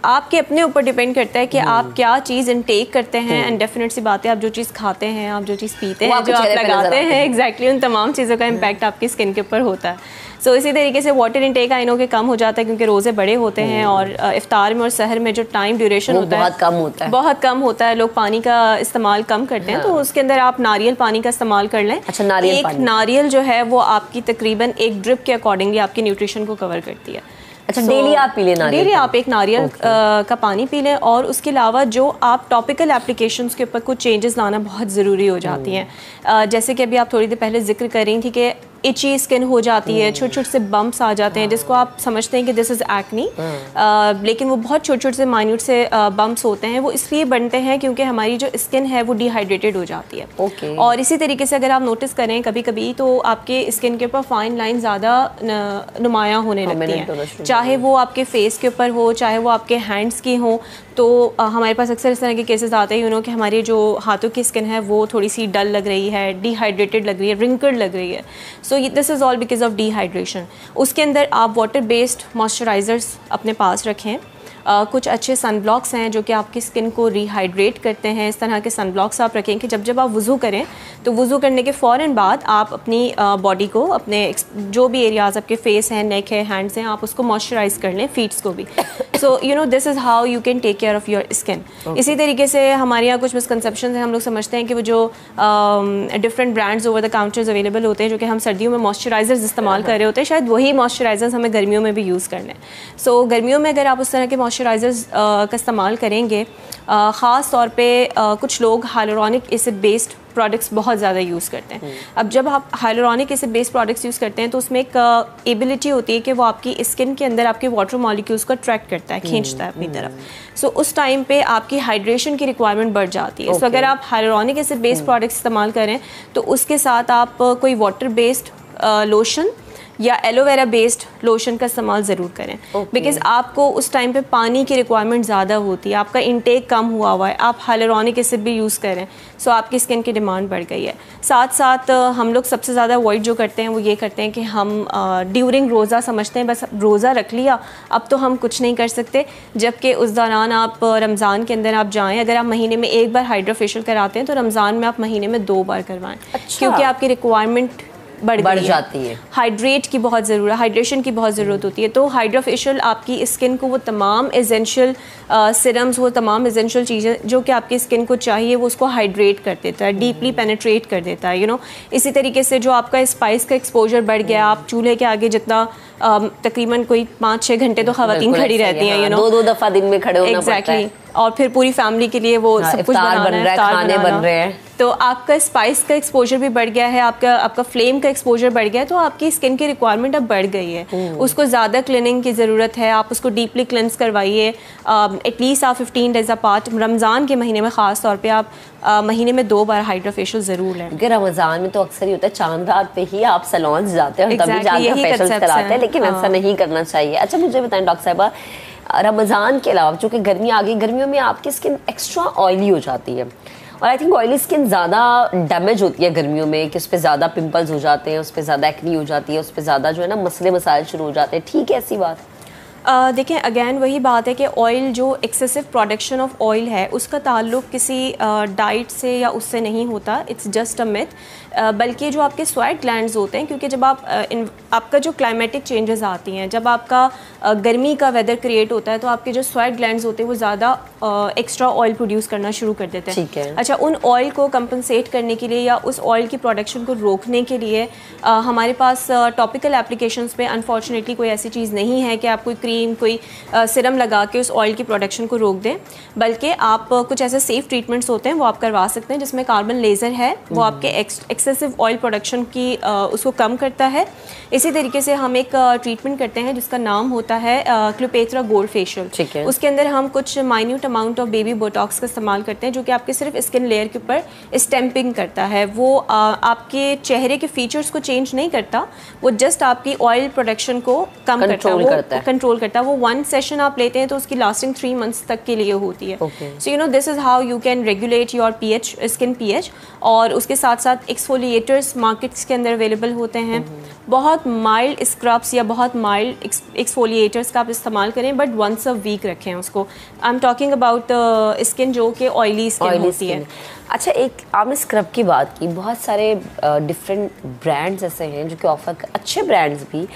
Speaker 3: आपके अपने ऊपर डिपेंड करता है कि आप क्या चीज़ इंटेक करते हैं। एंड डेफिनेट सी बात है, आप जो चीज़ खाते हैं, आप जो चीज़ पीते हैं, जो आप लगाते हैं, एग्जैक्टली उन तमाम चीज़ों का इम्पैक्ट आपकी स्किन के ऊपर होता है। सो इसी तरीके से वाटर इंटेक आई नो के कम हो जाता है क्योंकि रोज़े बड़े होते हैं और इफ्तार में और सहर में जो टाइम ड्यूरेशन होता है बहुत कम होता है। लोग पानी का इस्तेमाल कम करते हैं, तो उसके अंदर आप नारियल पानी का इस्तेमाल कर लें।
Speaker 1: अच्छा,
Speaker 3: नारियल जो है वो आपकी तकरीबन एक ड्रिप के अकॉर्डिंगली आपकी न्यूट्रिशन को कवर करती है।
Speaker 1: अच्छा, डेली आप पी लें नारियल?
Speaker 3: डेली आप एक नारियल का पानी पी लें, और उसके अलावा जो आप टॉपिकल एप्लीकेशंस के ऊपर कुछ चेंजेस लाना बहुत ज़रूरी हो जाती हैं। जैसे कि अभी आप थोड़ी देर पहले जिक्र कर रही थी कि इची स्किन हो जाती है, छोटे छोटे से बम्प्स आ जाते हैं, जिसको आप समझते हैं कि दिस इज़ एक्नी, लेकिन वो बहुत छोटे छोटे से माइन्यूट से बम्प्स होते हैं। वो इसलिए बनते हैं क्योंकि हमारी जो स्किन है वो डिहाइड्रेटेड हो जाती है। और इसी तरीके से अगर आप नोटिस करें कभी कभी तो आपके स्किन के ऊपर फाइन लाइन ज़्यादा नुमायाँ होने लगती हैं, चाहे वो आपके फेस के ऊपर हो, चाहे वो आपके हैंड्स की हो। तो हमारे पास अक्सर इस तरह के केसेस आते हैं कि हमारी जो हाथों की स्किन है वो थोड़ी सी डल लग रही है, डिहाइड्रेटेड लग रही है, रिंकल्ड लग रही है। सो this is all because of dehydration. उसके अंदर आप वाटर बेस्ड मॉइस्चराइज़र्स अपने पास रखें। कुछ अच्छे सनब्लॉक्स हैं जो कि आपकी स्किन को रिहाइड्रेट करते हैं। इस तरह के सनब्लॉक्स आप रखें कि जब आप वज़ू करें तो वज़ू करने के फ़ौरन बाद आप अपनी बॉडी को, अपने जो भी एरियाज़ आपके फेस हैं, नेक है, हैंड्स हैं, आप उसको मॉइस्चराइज़ कर लें, फीट्स को भी। So this is how you can take care of your skin. इसी तरीके से हमारे यहाँ कुछ मिसकंसेप्शन हैं। हम लोग समझते हैं कि वो जो different brands over the counters available होते हैं जो कि हम सर्दियों में मॉइस्चराइज़र्स इस्तेमाल कर रहे होते हैं, शायद वही मॉइस्चराइज़र्स हमें गर्मियों में भी यूज़ करने हैं। सो गर्मियों में अगर आप उस तरह के मॉइस्चराइज़र्स का इस्तेमाल करेंगे, ख़ास तौर पे कुछ लोग हाइलुरोनिक एसिड बेस्ड प्रोडक्ट्स बहुत ज़्यादा यूज़ करते हैं। अब जब आप hyaluronic acid based products use करते हैं तो उसमें एक एबिलिटी होती है कि वो आपकी स्किन के अंदर आपके वाटर मॉलिक्यूल्स को अट्रैक्ट करता है, खींचता है अपनी तरफ। सो उस टाइम पे आपकी हाइड्रेशन की रिक्वायरमेंट बढ़ जाती है। सो अगर आप हाइलुरोनिक एसिड बेस्ड प्रोडक्ट्स इस्तेमाल करें तो उसके साथ आप कोई वाटर बेस्ड लोशन या एलोवेरा बेस्ड लोशन का इस्तेमाल ज़रूर करें, बिकॉज़ आपको उस टाइम पे पानी की रिक्वायरमेंट ज़्यादा होती है, आपका इंटेक कम हुआ है, आप हाइलुरोनिक एसिड भी यूज़ करें, सो आपकी स्किन की डिमांड बढ़ गई है। साथ साथ हम लोग सबसे ज़्यादा अवॉइड जो करते हैं वो ये करते हैं कि हम ड्यूरिंग रोज़ा समझते हैं बस रोज़ा रख लिया अब तो हम कुछ नहीं कर सकते, जबकि उस दौरान आप रमज़ान के अंदर आप जाएँ, अगर आप महीने में एक बार हाइड्रा फेशियल कराते हैं तो रमज़ान में आप महीने में 2 बार करवाएँ। अच्छा। क्योंकि आपकी रिक्वायरमेंट बढ़ जाती है। हाइड्रेट की बहुत ज़रूरत, हाइड्रेशन की बहुत ज़रूरत होती है। तो हाइड्रा फेशियल आपकी स्किन को वो तमाम एसेंशियल सिरम्स, वो तमाम एसेंशियल चीज़ें जो कि आपकी स्किन को चाहिए वो उसको हाइड्रेट कर देता है, डीपली पेनिट्रेट कर देता है। इसी तरीके से जो आपका स्पाइस का एक्सपोजर बढ़ गया, आप चूल्हे के आगे जितना तकरीबन कोई 5-6 घंटे तो ख़वातीन खड़ी रहती हैं,
Speaker 1: 2 दफ़ा दिन में खड़े होना पड़ता है।
Speaker 3: और फिर पूरी फैमिली के लिए वो सब कुछ बनाना है,
Speaker 1: खाने बन रहे हैं,
Speaker 3: तो आपका स्पाइस का एक्सपोजर भी बढ़ गया है, आपका फ्लेम का एक्सपोजर बढ़ गया है, तो आपकी स्किन की रिक्वायरमेंट अब बढ़ गई है। उसको ज़्यादा क्लीनिंग की ज़रूरत है, आप उसको डीपली क्लेंस करवाइए। एटलीस्ट आप 15 डेज अपार्ट, रमज़ान के महीने में ख़ास तौर पे आप महीने में 2 बार हाइड्रा फेशियल ज़रूर लें।
Speaker 1: क्योंकि रमज़ान में तो अक्सर ही होता है चांद रात पे ही आप सैलून जाते हैं और तभी जाकर फेशियल कराते हैं, लेकिन ऐसा नहीं करना चाहिए। अच्छा मुझे बताएं डॉक्टर साहिबा, रमज़ान के अलावा चूँकि गर्मी आ गई, गर्मियों में आपकी स्किन एक्स्ट्रा ऑयली हो जाती है और आई थिंक ऑयली स्किन ज़्यादा डैमेज होती है गर्मियों में, कि उस पर ज़्यादा पिंपल्स हो जाते हैं, उस पर ज़्यादा एक्नी हो जाती है, उस पर ज़्यादा जो है ना मसले मसाइल शुरू हो जाते हैं। ठीक है ऐसी बात?
Speaker 3: देखें अगेन वही बात है कि ऑयल जो एक्सेसिव प्रोडक्शन ऑफ ऑयल है उसका ताल्लुक किसी डाइट से या उससे नहीं होता, इट्स जस्ट अ मिथ, बल्कि जो आपके स्वेट ग्लैंड्स होते हैं, क्योंकि जब आपका जो क्लाइमेटिक चेंजेस आती हैं, जब आपका गर्मी का वेदर क्रिएट होता है तो आपके जो स्वेट ग्लैंड्स होते हैं वो ज़्यादा एक्स्ट्रा ऑयल प्रोड्यूस करना शुरू कर देते हैं।
Speaker 1: ठीक है।
Speaker 3: अच्छा, उन ऑयल को कंपनसेट करने के लिए या उस ऑयल की प्रोडक्शन को रोकने के लिए हमारे पास टॉपिकल एप्लीकेशंस पे अनफॉर्चुनेटली कोई ऐसी चीज़ नहीं है कि आप कोई क्रीम, कोई सिरम लगा के उस ऑयल की प्रोडक्शन को रोक दें, बल्कि आप कुछ ऐसे सेफ ट्रीटमेंट्स होते हैं वो आप करवा सकते हैं, जिसमें कार्बन लेज़र है, वो आपके एक्सेसिव ऑयल प्रोडक्शन की उसको कम करता है। इसी तरीके से हम एक ट्रीटमेंट करते हैं जिसका नाम होता है क्लियोपेत्रा गोल्ड फेशियल। उसके अंदर हम कुछ minute amount of baby Botox का इस्तेमाल करते हैं जो कि आपके सिर्फ स्किन लेयर के ऊपर स्टैंपिंग करता है। वो आपके चेहरे के फीचर्स को चेंज नहीं करता, वो जस्ट आपकी ऑयल प्रोडक्शन को कम करता है, वो कंट्रोल करता है। वो 1 सेशन आप लेते हैं तो उसकी लास्टिंग 3 मंथ्स तक के लिए होती है। सो this is how you can regulate your pH, skin pH. और उसके साथ साथ एक्सफोलिएटर्स मार्केट्स के अंदर अवेलेबल होते हैं, बहुत माइल्ड स्क्रब्स या बहुत माइल्ड एक्सफोलिएटर्स का आप इस्तेमाल करें, बट वंस अ वीक रखें उसको। I am talking about skin जो कि ऑयली स्किन होती है।
Speaker 1: अच्छा, एक आपने स्क्रब की बात की, बहुत सारे डिफरेंट ब्रांड्स ऐसे हैं जो कि अच्छे ब्रांड्स भी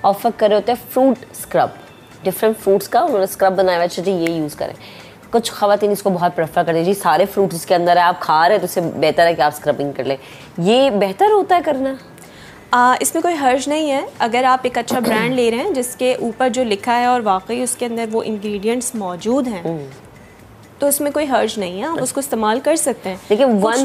Speaker 1: ऑफर कर रहे होते हैं फ्रूट स्क्रब, डिफरेंट फ्रूट्स का उन्होंने स्क्रब बनाया हुआ है, जी ये यूज़ करें। कुछ ख़वातीन इसको बहुत प्रेफर करते हैं, जी सारे फ्रूट्स इसके अंदर है, आप खा रहे हैं तो इससे बेहतर है कि आप स्क्रबिंग कर लें। ये बेहतर होता है करना?
Speaker 3: इसमें कोई हर्ज नहीं है अगर आप एक अच्छा ब्रांड ले रहे हैं जिसके ऊपर जो लिखा है और वाकई उसके अंदर वो इंग्रेडिएंट्स मौजूद हैं, तो इसमें कोई हर्ज नहीं है, आप उसको इस्तेमाल कर सकते हैं।
Speaker 1: लेकिन
Speaker 3: वंस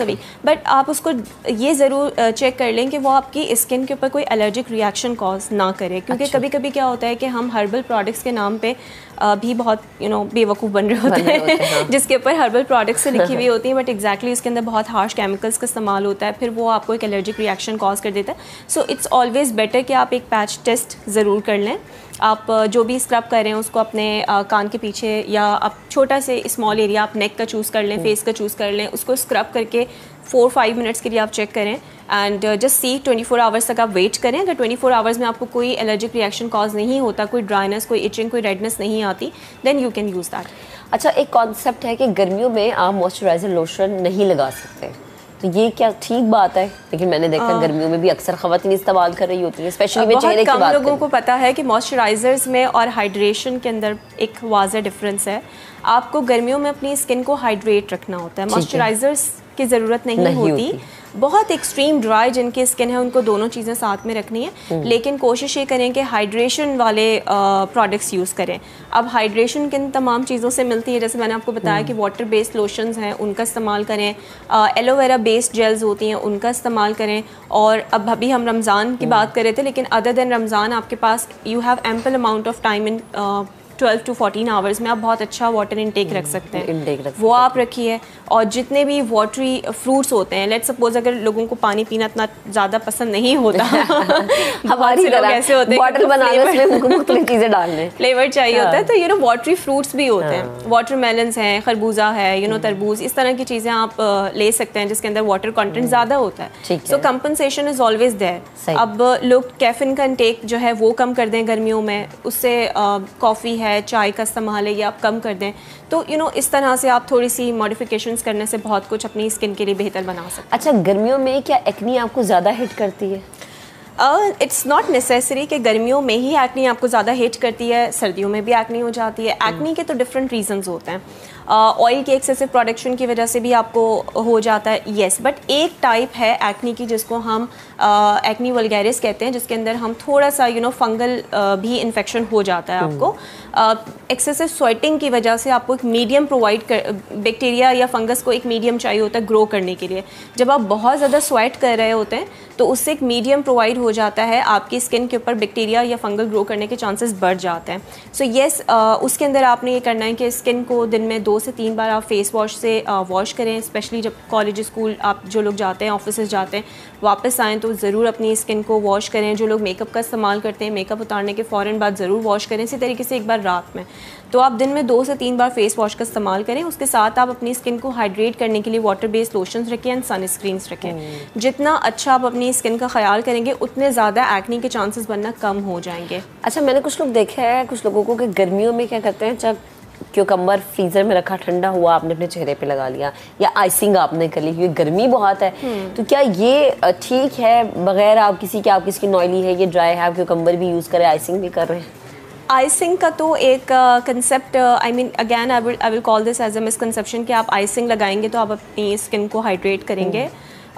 Speaker 3: अ वीक, बट आप उसको ये ज़रूर चेक कर लें कि वो आपकी स्किन के ऊपर कोई एलर्जिक रिएक्शन कॉज ना करे, क्योंकि कभी कभी क्या होता है कि हम हर्बल प्रोडक्ट्स के नाम पे भी बहुत बेवकूफ़ बन रहे होते हैं जिसके ऊपर हर्बल प्रोडक्ट्स से लिखी हुई होती हैं, बट एग्जैक्टली उसके अंदर बहुत हार्श केमिकल्स का इस्तेमाल होता है, फिर वो आपको एक एलर्जिक रिएक्शन कॉज कर देता है। सो इट्स ऑलवेज़ बेटर कि आप एक पैच टेस्ट ज़रूर कर लें। आप जो भी स्क्रब कर रहे हैं उसको अपने कान के पीछे या आप छोटा से स्मॉल एरिया आप नेक का चूज़ कर लें, फेस का चूज़ कर लें, उसको स्क्रब करके 4-5 मिनट्स के लिए आप चेक करें एंड जस्ट सी 24 आवर्स तक आप वेट करें। अगर 24 आवर्स में आपको कोई एलर्जिक रिएक्शन कॉज नहीं होता, कोई ड्राइनेस, कोई इचिंग, कोई रेडनेस नहीं आती, then you can use that.
Speaker 1: अच्छा, एक कॉन्सेप्ट है कि गर्मियों में आप मॉइस्चराइजर लोशन नहीं लगा सकते, तो ये क्या ठीक बात है? लेकिन मैंने देखा गर्मियों में भी अक्सर खवातीन इस्तेमाल कर रही होती है, स्पेशली में चेहरे की बात
Speaker 3: कम लोगों को पता है कि मॉइस्चराइजर्स में और हाइड्रेशन के अंदर एक वाज़ह डिफरेंस है। आपको गर्मियों में अपनी स्किन को हाइड्रेट रखना होता है, मॉइस्चराइजर्स की ज़रूरत नहीं होती। बहुत एक्सट्रीम ड्राई जिनकी स्किन है उनको दोनों चीज़ें साथ में रखनी है, लेकिन कोशिश ये करें कि हाइड्रेशन वाले प्रोडक्ट्स यूज़ करें। अब हाइड्रेशन किन तमाम चीज़ों से मिलती है, जैसे मैंने आपको बताया कि वाटर बेस्ड लोशंस हैं उनका इस्तेमाल करें, एलोवेरा बेस्ड जेल्स होती हैं उनका इस्तेमाल करें। और अब अभी हम रमज़ान की बात कर रहे थे, लेकिन अदर देन रमज़ान आपके पास you have ample amount of time in 12 to 14 hours में आप बहुत अच्छा वाटर इनटेक रख सकते हैं, वो आप रखिए। और जितने भी वाटरी फ्रूट्स होते हैं, लेट्स सपोज अगर लोगों को पानी पीना इतना ज़्यादा पसंद नहीं होता
Speaker 1: हमारी तरह ऐसे होते हैं वाटर बनाने में मुख्तलिफ चीज़ें डालने फ्लेवर
Speaker 3: चाहिए होता है, तो वाटरी फ्रूट्स भी होते हैं, वाटरमेलन्स हैं, खरबूजा है, तरबूज, इस तरह की चीज़ें आप ले सकते हैं जिसके अंदर वाटर कंटेंट ज़्यादा होता है। सो कंपनसेशन इज़ ऑलवेज देयर। अब लोग कैफीन का इंटेक जो है वो कम कर दें गर्मियों में, उससे कॉफ़ी है, चाय का इस्तेमाल है, ये आप कम कर दें, तो इस तरह से आप थोड़ी सी मॉडिफिकेशंस करने से बहुत कुछ अपनी स्किन के लिए बेहतर बना सकते हैं।
Speaker 1: अच्छा, गर्मियों में क्या एक्नी आपको ज़्यादा हिट करती है?
Speaker 3: इट्स नॉट नेसेसरी कि गर्मियों में ही एक्नी आपको ज़्यादा हिट करती है, सर्दियों में भी एक्नी हो जाती है। एक्नी के तो डिफरेंट रीजंस होते हैं। ऑयल के एक्सेसिव प्रोडक्शन की वजह से भी आपको हो जाता है, येस, बट एक टाइप है एक्नी की जिसको हम एक्नी वल्गैरिस कहते हैं, जिसके अंदर हम थोड़ा सा फंगल भी इन्फेक्शन हो जाता है आपको। एक्सेसिव स्वेटिंग की वजह से आपको एक मीडियम प्रोवाइड कर, बैक्टीरिया या फंगस को एक मीडियम चाहिए होता है ग्रो करने के लिए। जब आप बहुत ज़्यादा स्वेट कर रहे होते हैं तो उससे एक मीडियम प्रोवाइड हो जाता है, आपकी स्किन के ऊपर बैक्टीरिया या फंगल ग्रो करने के चांसेस बढ़ जाते हैं। सो येस, उसके अंदर आपने ये करना है कि स्किन को दिन में 2 से 3 बार आप फेस वॉश से वॉश करें, स्पेशली जब कॉलेज, स्कूल आप जो लोग जाते हैं, ऑफिस जाते हैं, वापस आएँ तो ज़रूर अपनी स्किन को वॉश करें। जो लोग मेकअप का इस्तेमाल करते हैं, मेकअप उतारने के फ़ौरन बाद ज़रूर वॉश करें, इसी तरीके से एक बार रात में। तो आप दिन में 2 से 3 बार फेस वॉश का इस्तेमाल करें। उसके साथ आप अपनी स्किन को हाइड्रेट करने के लिए वाटर बेस्ड लोशंस रखें एंड सनस्क्रीन्स रखें। जितना अच्छा आप अपनी स्किन का ख्याल करेंगे उतने ज़्यादा एक्नी के चांसेस बनना कम हो जाएंगे।
Speaker 1: अच्छा, मैंने कुछ लोग देखे हैं, कुछ लोगों को कि गर्मियों में क्या करते हैं, जब क्यूकम्बर फ्रीज़र में रखा ठंडा हुआ आपने अपने चेहरे पे लगा लिया या आइसिंग आपने कर ली क्योंकि गर्मी बहुत है, तो क्या ये ठीक है बगैर आप किसी के, आपकी स्किन ऑयली है, ये ड्राई है, आप क्यूकम्बर भी यूज़ करें, आइसिंग भी कर रहे हैं?
Speaker 3: आइसिंग का तो एक concept, I mean again I will call this as a misconception कि आप आइसिंग लगाएंगे तो आप अपनी स्किन को हाइड्रेट करेंगे।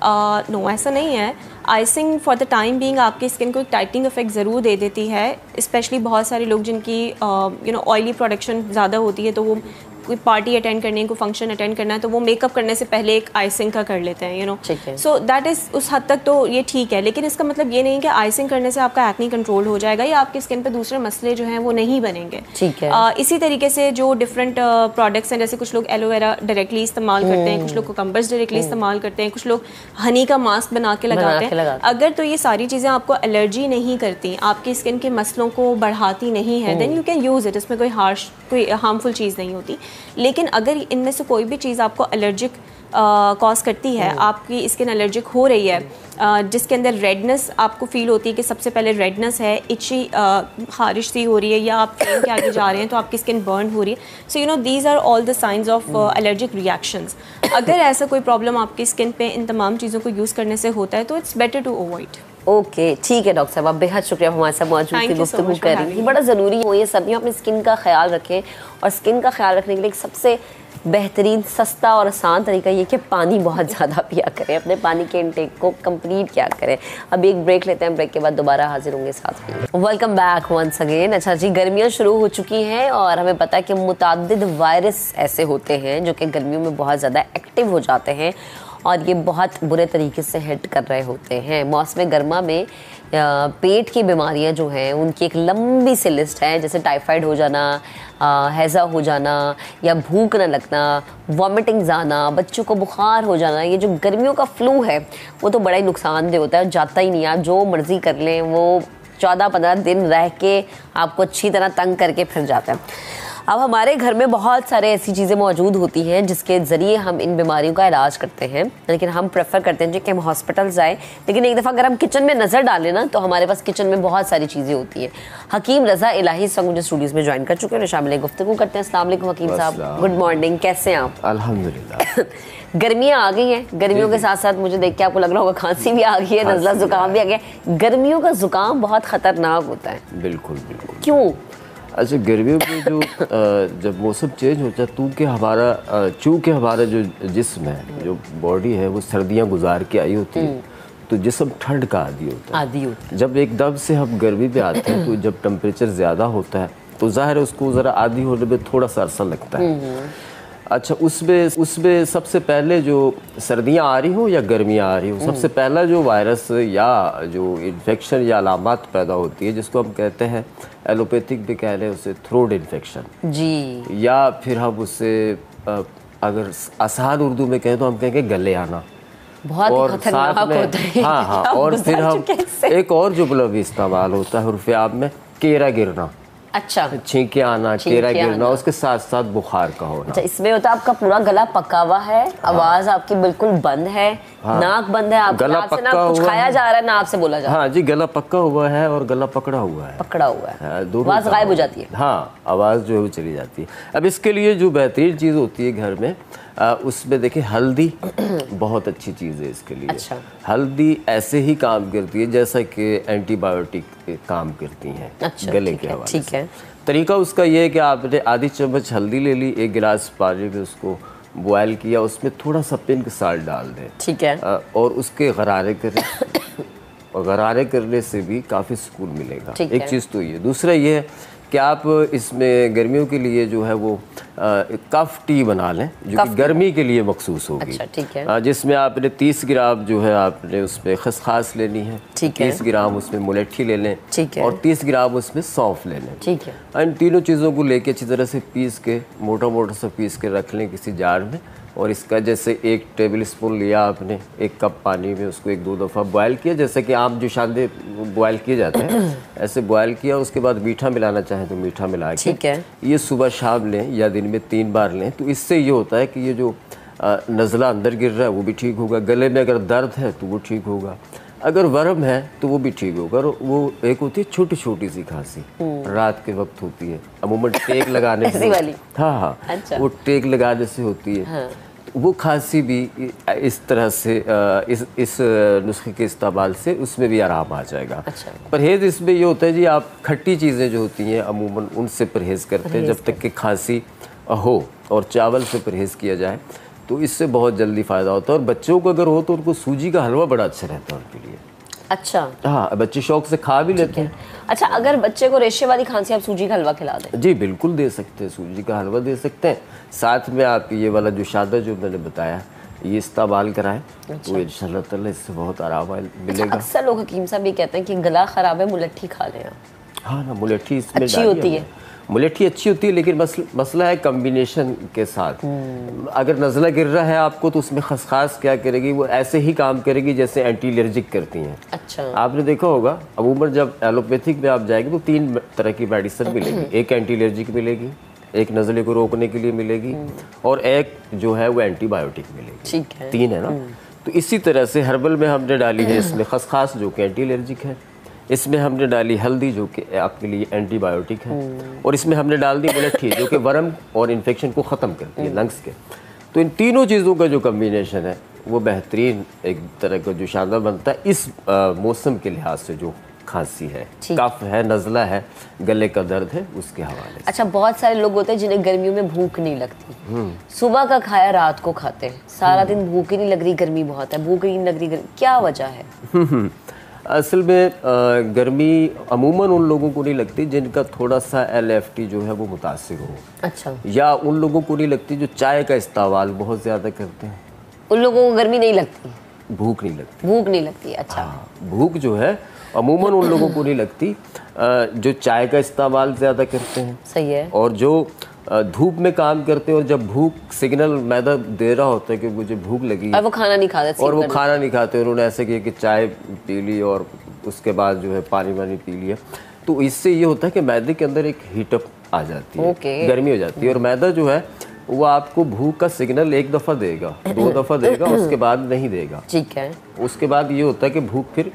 Speaker 3: नो, ऐसा नहीं है। Icing for the time being आपकी स्किन को एक टाइटनिंग इफेक्ट ज़रूर दे देती है, स्पेशली बहुत सारे लोग जिनकी ऑयली प्रोडक्शन ज़्यादा होती है, तो वो कोई पार्टी अटेंड करनी है, कोई फंक्शन अटेंड करना है, तो वो मेकअप करने से पहले एक आइसिंग का कर लेते हैं, सो दैट इज़, उस हद तक तो ये ठीक है। लेकिन इसका मतलब ये नहीं कि आइसिंग करने से आपका एक्नी कंट्रोल हो जाएगा या आपकी स्किन पे दूसरे मसले जो हैं वो नहीं बनेंगे।
Speaker 1: ठीक है।
Speaker 3: इसी तरीके से जो डिफरेंट प्रोडक्ट्स हैं, जैसे कुछ लोग एलोवेरा डायरेक्टली इस्तेमाल करते हैं, कुछ लोग कुकम्बर्स डायरेक्टली इस्तेमाल करते हैं, कुछ लोग हनी का मास्क बना के लगाते हैं। अगर तो ये सारी चीज़ें आपको एलर्जी नहीं करती, आपकी स्किन के मसलों को बढ़ाती नहीं है, then you can use it. इसमें कोई हार्मफुल चीज़ नहीं होती। लेकिन अगर इनमें से कोई भी चीज़ आपको एलर्जिक कॉज करती है, आपकी स्किन एलर्जिक हो रही है, जिसके अंदर रेडनेस आपको फील होती है कि सबसे पहले रेडनेस है, इची खारिश सी हो रही है, या आप फ्लेम के आगे जा रहे हैं तो आपकी स्किन बर्न हो रही है, so these are all the science of allergic reactions. अगर ऐसा कोई प्रॉब्लम आपकी स्किन पे इन तमाम चीज़ों को यूज़ करने से होता है तो it's better to avoid.
Speaker 1: Okay, ठीक है डॉक्टर साहब, आप बेहद शुक्रिया हमारे साथ मौजूद थी, गुफ्तगू कर रही थी। बड़ा ज़रूरी है ये सभी अपनी स्किन का ख्याल रखें, और स्किन का ख्याल रखने के लिए सबसे बेहतरीन सस्ता और आसान तरीका ये कि पानी बहुत ज़्यादा पिया करें, अपने पानी के इनटेक को कंप्लीट किया करें। अब एक ब्रेक लेते हैं, ब्रेक के बाद दोबारा हाजिर होंगे साथ में। Welcome back once again. अच्छा जी, गर्मियाँ शुरू हो चुकी हैं और हमें पता है कि मुतादिद वायरस ऐसे होते हैं जो कि गर्मियों में बहुत ज़्यादा एक्टिव हो जाते हैं और ये बहुत बुरे तरीके से हिट कर रहे होते हैं। मौसम गर्मा में पेट की बीमारियां जो हैं उनकी एक लंबी सी लिस्ट है, जैसे टाइफाइड हो जाना, हैज़ा हो जाना या भूख न लगना, वॉमिटिंग्स आना, बच्चों को बुखार हो जाना। ये जो गर्मियों का फ्लू है वो तो बड़ा ही नुकसानदेह होता है, जाता ही नहीं। आप जो मर्ज़ी कर लें वो 14-15 दिन रह के आपको अच्छी तरह तंग करके फिर जाता है। अब हमारे घर में बहुत सारे ऐसी चीज़ें मौजूद होती हैं जिसके ज़रिए हम इन बीमारियों का इलाज करते हैं, लेकिन हम प्रेफर करते हैं कि हम हॉस्पिटल जाएं। लेकिन एक दफ़ा अगर हम किचन में नज़र डालें ना तो हमारे पास किचन में बहुत सारी चीज़ें होती हैं। हकीम रज़ा इलाही इस वक्त मुझे स्टूडियोज़ में ज्वाइन कर चुके हैं, शामिल गुफ्तगू करते हैं। अस्सलाम वालेकुम हकीम साहब, गुड मॉर्निंग, कैसे हैं आप?
Speaker 4: अल्हम्दुलिल्लाह।
Speaker 1: गर्मियाँ आ गई हैं, गर्मियों के साथ साथ मुझे देख के आपको लग रहा होगा खांसी भी आ गई है, नज़ला ज़ुकाम भी आ गया। गर्मियों का ज़ुकाम बहुत ख़तरनाक होता है।
Speaker 4: बिल्कुल बिल्कुल।
Speaker 1: क्यों?
Speaker 4: अच्छा, गर्मियों में जो जब मौसम चेंज होता है चूँकि हमारा जो जिस्म है, जो बॉडी है, वो सर्दियाँ गुजार के आई होती है, तो जिस्म ठंड का आदी होता है। जब एकदम से हम गर्मी पे आते हैं तो जब टेम्परेचर ज़्यादा होता है तो ज़ाहिर है उसको ज़रा आदी होने में थोड़ा सा अरसा लगता है। अच्छा, उसमें सबसे पहले जो सर्दियाँ आ रही हो या गर्मियाँ आ रही हो, सबसे पहला जो वायरस या जो इन्फेक्शन या अलामत पैदा होती है, जिसको हम कहते हैं एलोपैथिक भी कह लें उसे थ्रोट इन्फेक्शन जी, या फिर हम उससे अगर आसान उर्दू में कहें तो हम कहेंगे गले आना।
Speaker 1: बहुत
Speaker 4: और
Speaker 1: खतरनाक होता है।
Speaker 4: हाँ, और फिर हम एक और जुमला भी इस्तेमाल होता है उर्फ़ आम में, केरा गिरना।
Speaker 1: अच्छा,
Speaker 4: छींके आना, केरा गिरना, उसके साथ साथ बुखार का होना।
Speaker 1: अच्छा, इसमें होता है आपका पूरा गला पका हुआ है, आवाज आपकी बिल्कुल बंद है, नाक बंद है, आपके नाक से ना कुछ खाया जा रहा है, नाक से बोला जा रहा है।
Speaker 4: हाँ जी, गला पक्का हुआ है और गला पकड़ा हुआ है,
Speaker 1: आवाज गायब हो जाती है।
Speaker 4: हाँ, आवाज जो है वो चली जाती है। अब इसके लिए जो बेहतरीन चीज़ होती है घर में, उसमें देखिए हल्दी बहुत अच्छी चीज़ है इसके लिए। अच्छा। हल्दी ऐसे ही काम करती है जैसा कि एंटीबायोटिक काम करती हैं। अच्छा, गले के हवाले से। ठीक है। तरीका उसका ये है कि आपने आधी चम्मच हल्दी ले ली, 1 गिलास पानी में उसको बॉयल किया, उसमें थोड़ा सा पिंक साल्ट डाल दें। ठीक है। और उसके गरारे करें और गरारे करने से भी काफ़ी सुकून मिलेगा। एक चीज़ तो ये। दूसरा ये है कि आप इसमें गर्मियों के लिए जो है वो कफ टी बना लें, जो कि गर्मी के लिए मखसूस होगी। अच्छा, ठीक है। जिसमें आपने 30 ग्राम जो है आपने उसमें खसखास लेनी है, 30 ग्राम उसमें मुलेठी ले लें और 30 ग्राम उसमें सौंफ ले लें। ठीक है। इन तीनों चीज़ों को लेके अच्छी तरह से पीस के मोटा मोटा सा पीस के रख लें किसी जार में, और इसका जैसे 1 टेबल स्पून लिया आपने, 1 कप पानी में उसको 1-2 दफ़ा बॉयल किया, जैसे कि आम जो शांदे बॉयल किए जाते हैं ऐसे बॉयल किया। उसके बाद मीठा मिलाना चाहें तो मीठा मिला के, ठीक है, ये सुबह शाम लें या दिन में 3 बार लें। तो इससे ये होता है कि ये जो नज़ला अंदर गिर रहा है वो भी ठीक होगा, गले में अगर दर्द है तो वो ठीक होगा, अगर वर्म है तो वो भी ठीक होगा। और वो एक होती है छोटी छोटी सी खांसी, रात के वक्त होती है, अमूमन टेक लगाने से। हाँ, अच्छा। वो टेक लगाने से होती है। हाँ। तो वो खांसी भी इस तरह से इस नुस्खे के इस्तेमाल से उसमें भी आराम आ जाएगा। अच्छा। परहेज़ इसमें ये होता है जी, आप खट्टी चीज़ें जो होती हैं अमूमन उनसे परहेज़ करते हैं जब तक कि खांसी हो, और चावल से परहेज़ किया जाए तो इससे बहुत जल्दी फ़ायदा होता है। और बच्चों को अगर हो तो उनको सूजी का हलवा बड़ा अच्छा रहता है उनके लिए। अच्छा। हाँ, बच्चे शौक से खा भी लेते हैं।
Speaker 1: अच्छा, अगर बच्चे को रेशे वाली खांसी, आप सूजी का हलवा खिला दें?
Speaker 4: जी बिल्कुल दे सकते हैं, सूजी का हलवा दे सकते हैं। साथ में आप ये वाला जो शादा जो मैंने बताया ये इस्तेमाल कराएं। अच्छा। तो इंशाल्लाह ताला इससे बहुत आराम मिलेगा।
Speaker 1: अक्सर लोग हकीम साहब ये कहते हैं कि गला ख़राब है, मुलट्ठी खा लें।
Speaker 4: हाँ ना, मुलट्ठी इसमें
Speaker 1: अच्छी होती है,
Speaker 4: मुलेठी अच्छी होती है, लेकिन मसला है कम्बिनेशन के साथ। अगर नज़ला गिर रहा है आपको तो उसमें खसखास क्या करेगी, वो ऐसे ही काम करेगी जैसे एंटी एलर्जिक करती हैं। अच्छा। आपने देखा होगा अमूमन जब एलोपैथिक में आप जाएंगे तो 3 तरह की मेडिसिन मिलेगी, एक एंटी एलर्जिक मिलेगी, एक नज़ले को रोकने के लिए मिलेगी, और एक जो है वो एंटीबायोटिक मिलेगी। ठीक है, 3 है ना। तो इसी तरह से हर्बल में हमने डाली है इसमें खसखास जो कि एंटी एलर्जिक है, इसमें हमने डाली हल्दी जो कि आपके लिए एंटीबायोटिक है, और इसमें हमने डाल दी मुलट्ठी जो कि वर्म और इन्फेक्शन को ख़त्म करती है लंग्स के। तो इन तीनों चीज़ों का जो कम्बिनेशन है वो बेहतरीन एक तरह का जो शानदार बनता है इस मौसम के लिहाज से, जो खांसी है, कफ है, नज़ला है, गले का दर्द है, उसके हवाले से।
Speaker 1: अच्छा, बहुत सारे लोग होते हैं जिन्हें गर्मियों में भूख नहीं लगती, सुबह का खाया रात को खाते हैं, सारा दिन भूख ही नहीं लग रही, गर्मी बहुत है, भूख ही नहीं लग रही, क्या वजह है?
Speaker 4: असल में गर्मी अमूमन उन लोगों को नहीं लगती जिनका थोड़ा सा LFT जो है वो मुतासिर हो।
Speaker 1: अच्छा।
Speaker 4: या उन लोगों को नहीं लगती जो चाय का इस्तेमाल बहुत ज़्यादा करते हैं,
Speaker 1: उन लोगों को गर्मी नहीं लगती,
Speaker 4: भूख नहीं लगती।
Speaker 1: भूख नहीं लगती, अच्छा।
Speaker 4: भूख जो है अमूमन उन लोगों को नहीं लगती जो चाय का इस्तेमाल ज़्यादा करते हैं।
Speaker 1: सही है।
Speaker 4: और जो धूप में काम करते हैं और जब भूख सिग्नल मैदा दे रहा होता है कि मुझे भूख लगी
Speaker 1: और वो खाना नहीं खाते,
Speaker 4: और वो खाना नहीं खाते, उन्होंने ऐसे किया कि चाय पी ली और उसके बाद जो है पानी वानी पी लिया, तो इससे ये होता है कि मैदे के अंदर एक हीटअप आ जाती है, गर्मी हो जाती है। और मैदा जो है वो आपको भूख का सिग्नल एक दफ़ा देगा, 2 दफ़ा देगा, उसके बाद नहीं देगा।
Speaker 1: ठीक है।
Speaker 4: उसके बाद ये होता है कि भूख फिर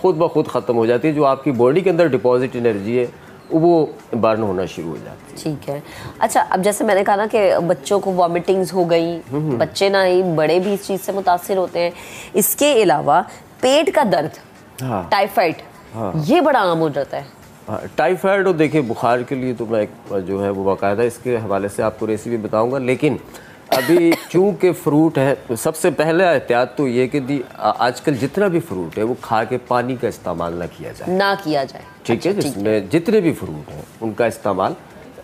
Speaker 4: खुद ब खुद ख़त्म हो जाती है, जो आपकी बॉडी के अंदर डिपॉजिट एनर्जी है वो बर्न होना शुरू हो जाती है।
Speaker 1: ठीक है। अच्छा, अब जैसे मैंने कहा ना कि बच्चों को वॉमिटिंग्स हो गई, बच्चे ना ही बड़े भी इस चीज़ से मुतासिर होते हैं, इसके अलावा पेट का दर्द, टाइफाइड, ये बड़ा आम हो जाता है।
Speaker 4: टाइफाइड और देखिए बुखार के लिए तो मैं जो है वो बाकायदा इसके हवाले से आपको रेसिपी बताऊंगा, लेकिन अभी चूँकि फ्रूट है तो सबसे पहले एहतियात तो ये कि आजकल जितना भी फ्रूट है वो खा के पानी का इस्तेमाल ना किया जाए। ठीक है, जिसमें जितने भी फ्रूट हैं उनका इस्तेमाल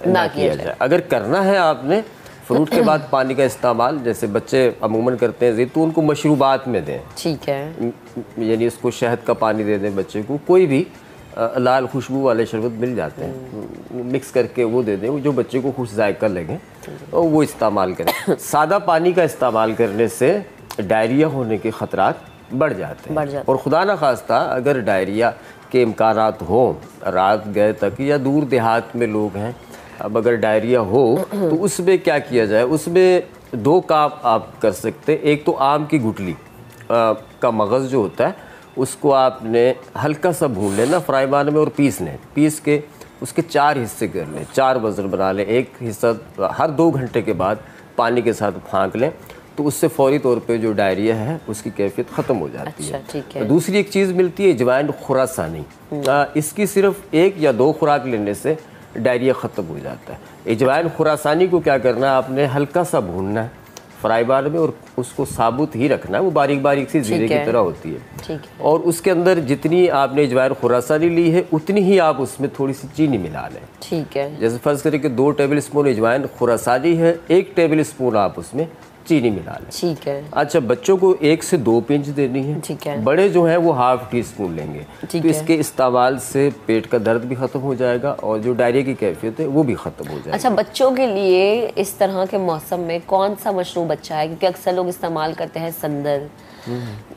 Speaker 4: ना किया जाए। अगर करना है आपने फ्रूट के बाद पानी का इस्तेमाल, जैसे बच्चे अमूमन करते हैं ज़िद, तो उनको मशरूबात में दें।
Speaker 1: ठीक है।
Speaker 4: यानी उसको शहद का पानी दे दें बच्चे को, कोई भी लाल खुशबू वाले शरबत मिल जाते हैं, मिक्स करके वो दे दें, जो बच्चे को खुश जायका लगे और वो इस्तेमाल करें। सादा पानी का इस्तेमाल करने से डायरिया होने के ख़तरात बढ़ जाते हैं। और खुदा न खास्ता अगर डायरिया के इम्कानात हों, रात गए तक या दूर देहात में लोग हैं, अब अगर डायरिया हो तो उसमें क्या किया जाए, उसमें 2 काम आप कर सकते हैं। एक तो आम की गुठली का मगज़ जो होता है उसको आपने हल्का सा भून लेना फ्राई पैन में और पीस के उसके 4 हिस्से कर लें, 4 वज़न बना लें। एक हिस्सा हर 2 घंटे के बाद पानी के साथ फाँक लें, तो उससे फौरी तौर पे जो डायरिया है उसकी कैफियत ख़त्म हो जाती है।
Speaker 1: ठीक है।
Speaker 4: दूसरी एक चीज़ मिलती है अजवाइन खुरासानी, इसकी सिर्फ 1 या 2 खुराक लेने से डायरिया ख़त्म हो जाता है। अजवाइन खुरासानी को क्या करना है, आपने हल्का सा भूनना है फ्राई पैन में और उसको साबुत ही रखना है, वो बारीक बारीक सी जीरे की तरह होती है।
Speaker 1: ठीक है।
Speaker 4: और उसके अंदर जितनी आपने अजवाइन खुरासानी ली है उतनी ही आप उसमें थोड़ी सी चीनी मिला लें।
Speaker 1: ठीक है।
Speaker 4: जैसे फर्ज करें कि 2 टेबल स्पून अजवाइन खुरासानी है, 1 टेबल स्पून आप उसमें चीनी मिला लें।
Speaker 1: ठीक है।
Speaker 4: अच्छा, बच्चों को 1 से 2 पिंच देनी है।
Speaker 1: ठीक है।
Speaker 4: बड़े जो हैं वो ½ टीस्पून लेंगे। तो इसके इस्तेमाल से पेट का दर्द भी ख़त्म हो जाएगा और जो डायरिया की कैफियत है वो भी ख़त्म हो जाएगा।
Speaker 1: अच्छा, बच्चों के लिए इस तरह के मौसम में कौन सा मशरूब अच्छा है? क्योंकि अक्सर लोग इस्तेमाल करते हैं संदर,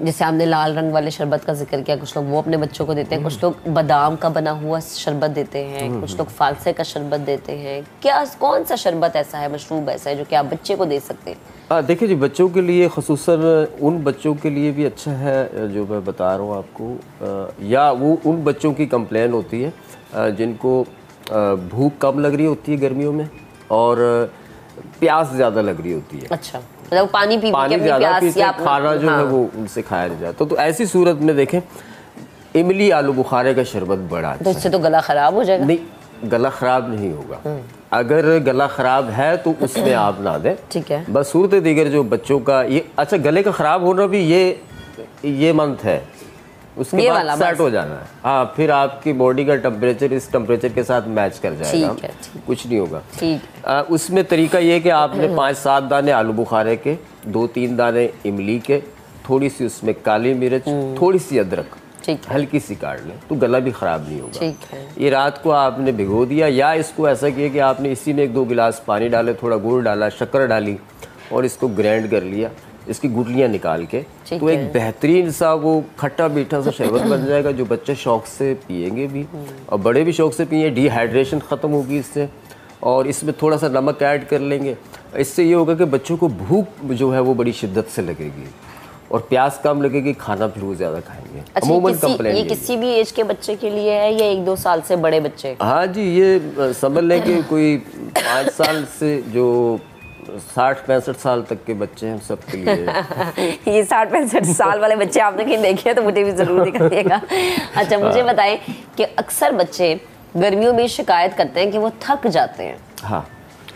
Speaker 1: जैसे आपने लाल रंग वाले शरबत का जिक्र किया, कुछ लोग वो अपने बच्चों को देते हैं, कुछ लोग बादाम का बना हुआ शरबत देते हैं, कुछ लोग फालसे का शरबत देते हैं। क्या कौन सा शरबत ऐसा है, मशरूब ऐसा है जो कि आप बच्चे को दे सकते हैं?
Speaker 4: देखिए जी, बच्चों के लिए ख़ुसूसन उन बच्चों के लिए भी अच्छा है जो मैं बता रहा हूँ आपको, या वो उन बच्चों की कंप्लेन होती है जिनको भूख कम लग रही होती है गर्मियों में और प्यास ज़्यादा लग रही होती है।
Speaker 1: अच्छा, मतलब पानी
Speaker 4: ज़्यादा पीते हैं, खाना जो है वो उनसे खाया नहीं जाता। तो ऐसी सूरत में देखें, इमली आलू बुखारे का शरबत बड़ा अच्छा।
Speaker 1: तो इससे तो गला ख़राब हो जाएगा?
Speaker 4: नहीं, गला ख़राब नहीं होगा। अगर गला ख़राब है तो उसमें आप ना दें।
Speaker 1: ठीक है।
Speaker 4: बस सूरत दीगर जो बच्चों का ये, अच्छा, गले का ख़राब होना भी ये मंथ है, उसके बाद सेट हो जाना है। हाँ, फिर आपकी बॉडी का टेम्परेचर इस टेम्परेचर के साथ मैच कर जाएगा।
Speaker 1: ठीक है,
Speaker 4: कुछ नहीं होगा।
Speaker 1: ठीक।
Speaker 4: उसमें तरीका ये कि आपने 5-7 दाने आलू बुखारे के, 2-3 दाने इमली के, थोड़ी सी उसमें काली मिर्च, थोड़ी सी अदरक हल्की सी काट लें, तो गला भी ख़राब नहीं होगा।
Speaker 1: ठीक है।
Speaker 4: ये रात को आपने भिगो दिया, या इसको ऐसा किया कि आपने इसी में 1-2 गिलास पानी डाले, थोड़ा गुड़ डाला, शक्कर डाली और इसको ग्राइंड कर लिया, इसकी गुठलियाँ निकाल के, तो एक बेहतरीन सा वो खट्टा मीठा सा शरबत बन जाएगा जो बच्चे शौक़ से पिएंगे भी और बड़े भी शौक़ से पिए। डिहाइड्रेशन ख़त्म होगी इससे, और इसमें थोड़ा सा नमक ऐड कर लेंगे। इससे ये होगा कि बच्चों को भूख जो है वो बड़ी शिद्दत से लगेगी और प्यास कम लगेगी, खाना फिर वो ज़्यादा खाएंगे।
Speaker 1: अच्छा, ये किसी भी एज के बच्चे के लिए है या 1-2 साल से बड़े बच्चे?
Speaker 4: हाँ जी, ये समझ लें कि कोई 5 साल से जो 60-65 साल तक के बच्चे हैं सबके लिए।
Speaker 1: ये 60-65 साल वाले बच्चे आपने कहीं देखे हैं तो मुझे भी ज़रूर दिखाइएगा। अच्छा, मुझे बताएं कि अक्सर बच्चे गर्मियों में शिकायत करते हैं कि वो थक जाते हैं।
Speaker 4: हाँ,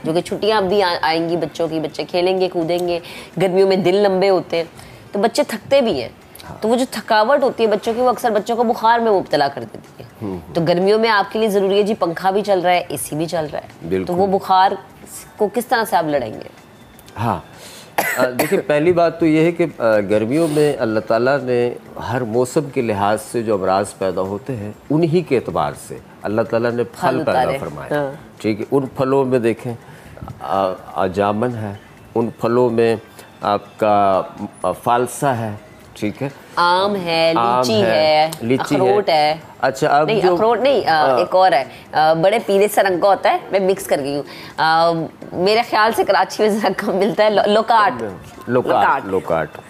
Speaker 1: जो कि छुट्टियां भी आएंगी बच्चों की, बच्चे खेलेंगे कूदेंगे, गर्मियों में दिन लंबे होते हैं तो बच्चे थकते भी हैं। तो वो जो थकावट होती है बच्चों की, वो अक्सर बच्चों को बुखार में मुब्तला कर देती है। तो गर्मियों में आपके लिए ज़रूरी है जी, पंखा भी चल रहा है, एसी भी चल रहा है, तो वो बुखार को किस तरह से आप लड़ेंगे?
Speaker 4: हाँ, देखिए पहली बात तो ये है कि गर्मियों में अल्लाह ताला ने हर मौसम के लिहाज से जो अमराज पैदा होते हैं उन्हीं के एतबार से अल्लाह ताला ने फल पैदा फरमाए। ठीक है, उन फलों में देखें जामन है, उन फलों में आपका फालसा है, ठीक है,
Speaker 1: आम है, लीची है, अखरोट है।
Speaker 4: अच्छा, अब
Speaker 1: नहीं अखरोट नहीं, एक और है, बड़े पीले से रंग का होता है, मैं मिक्स कर गई हूँ, मेरे ख्याल से कराची में जरा कम मिलता है, लोकाट।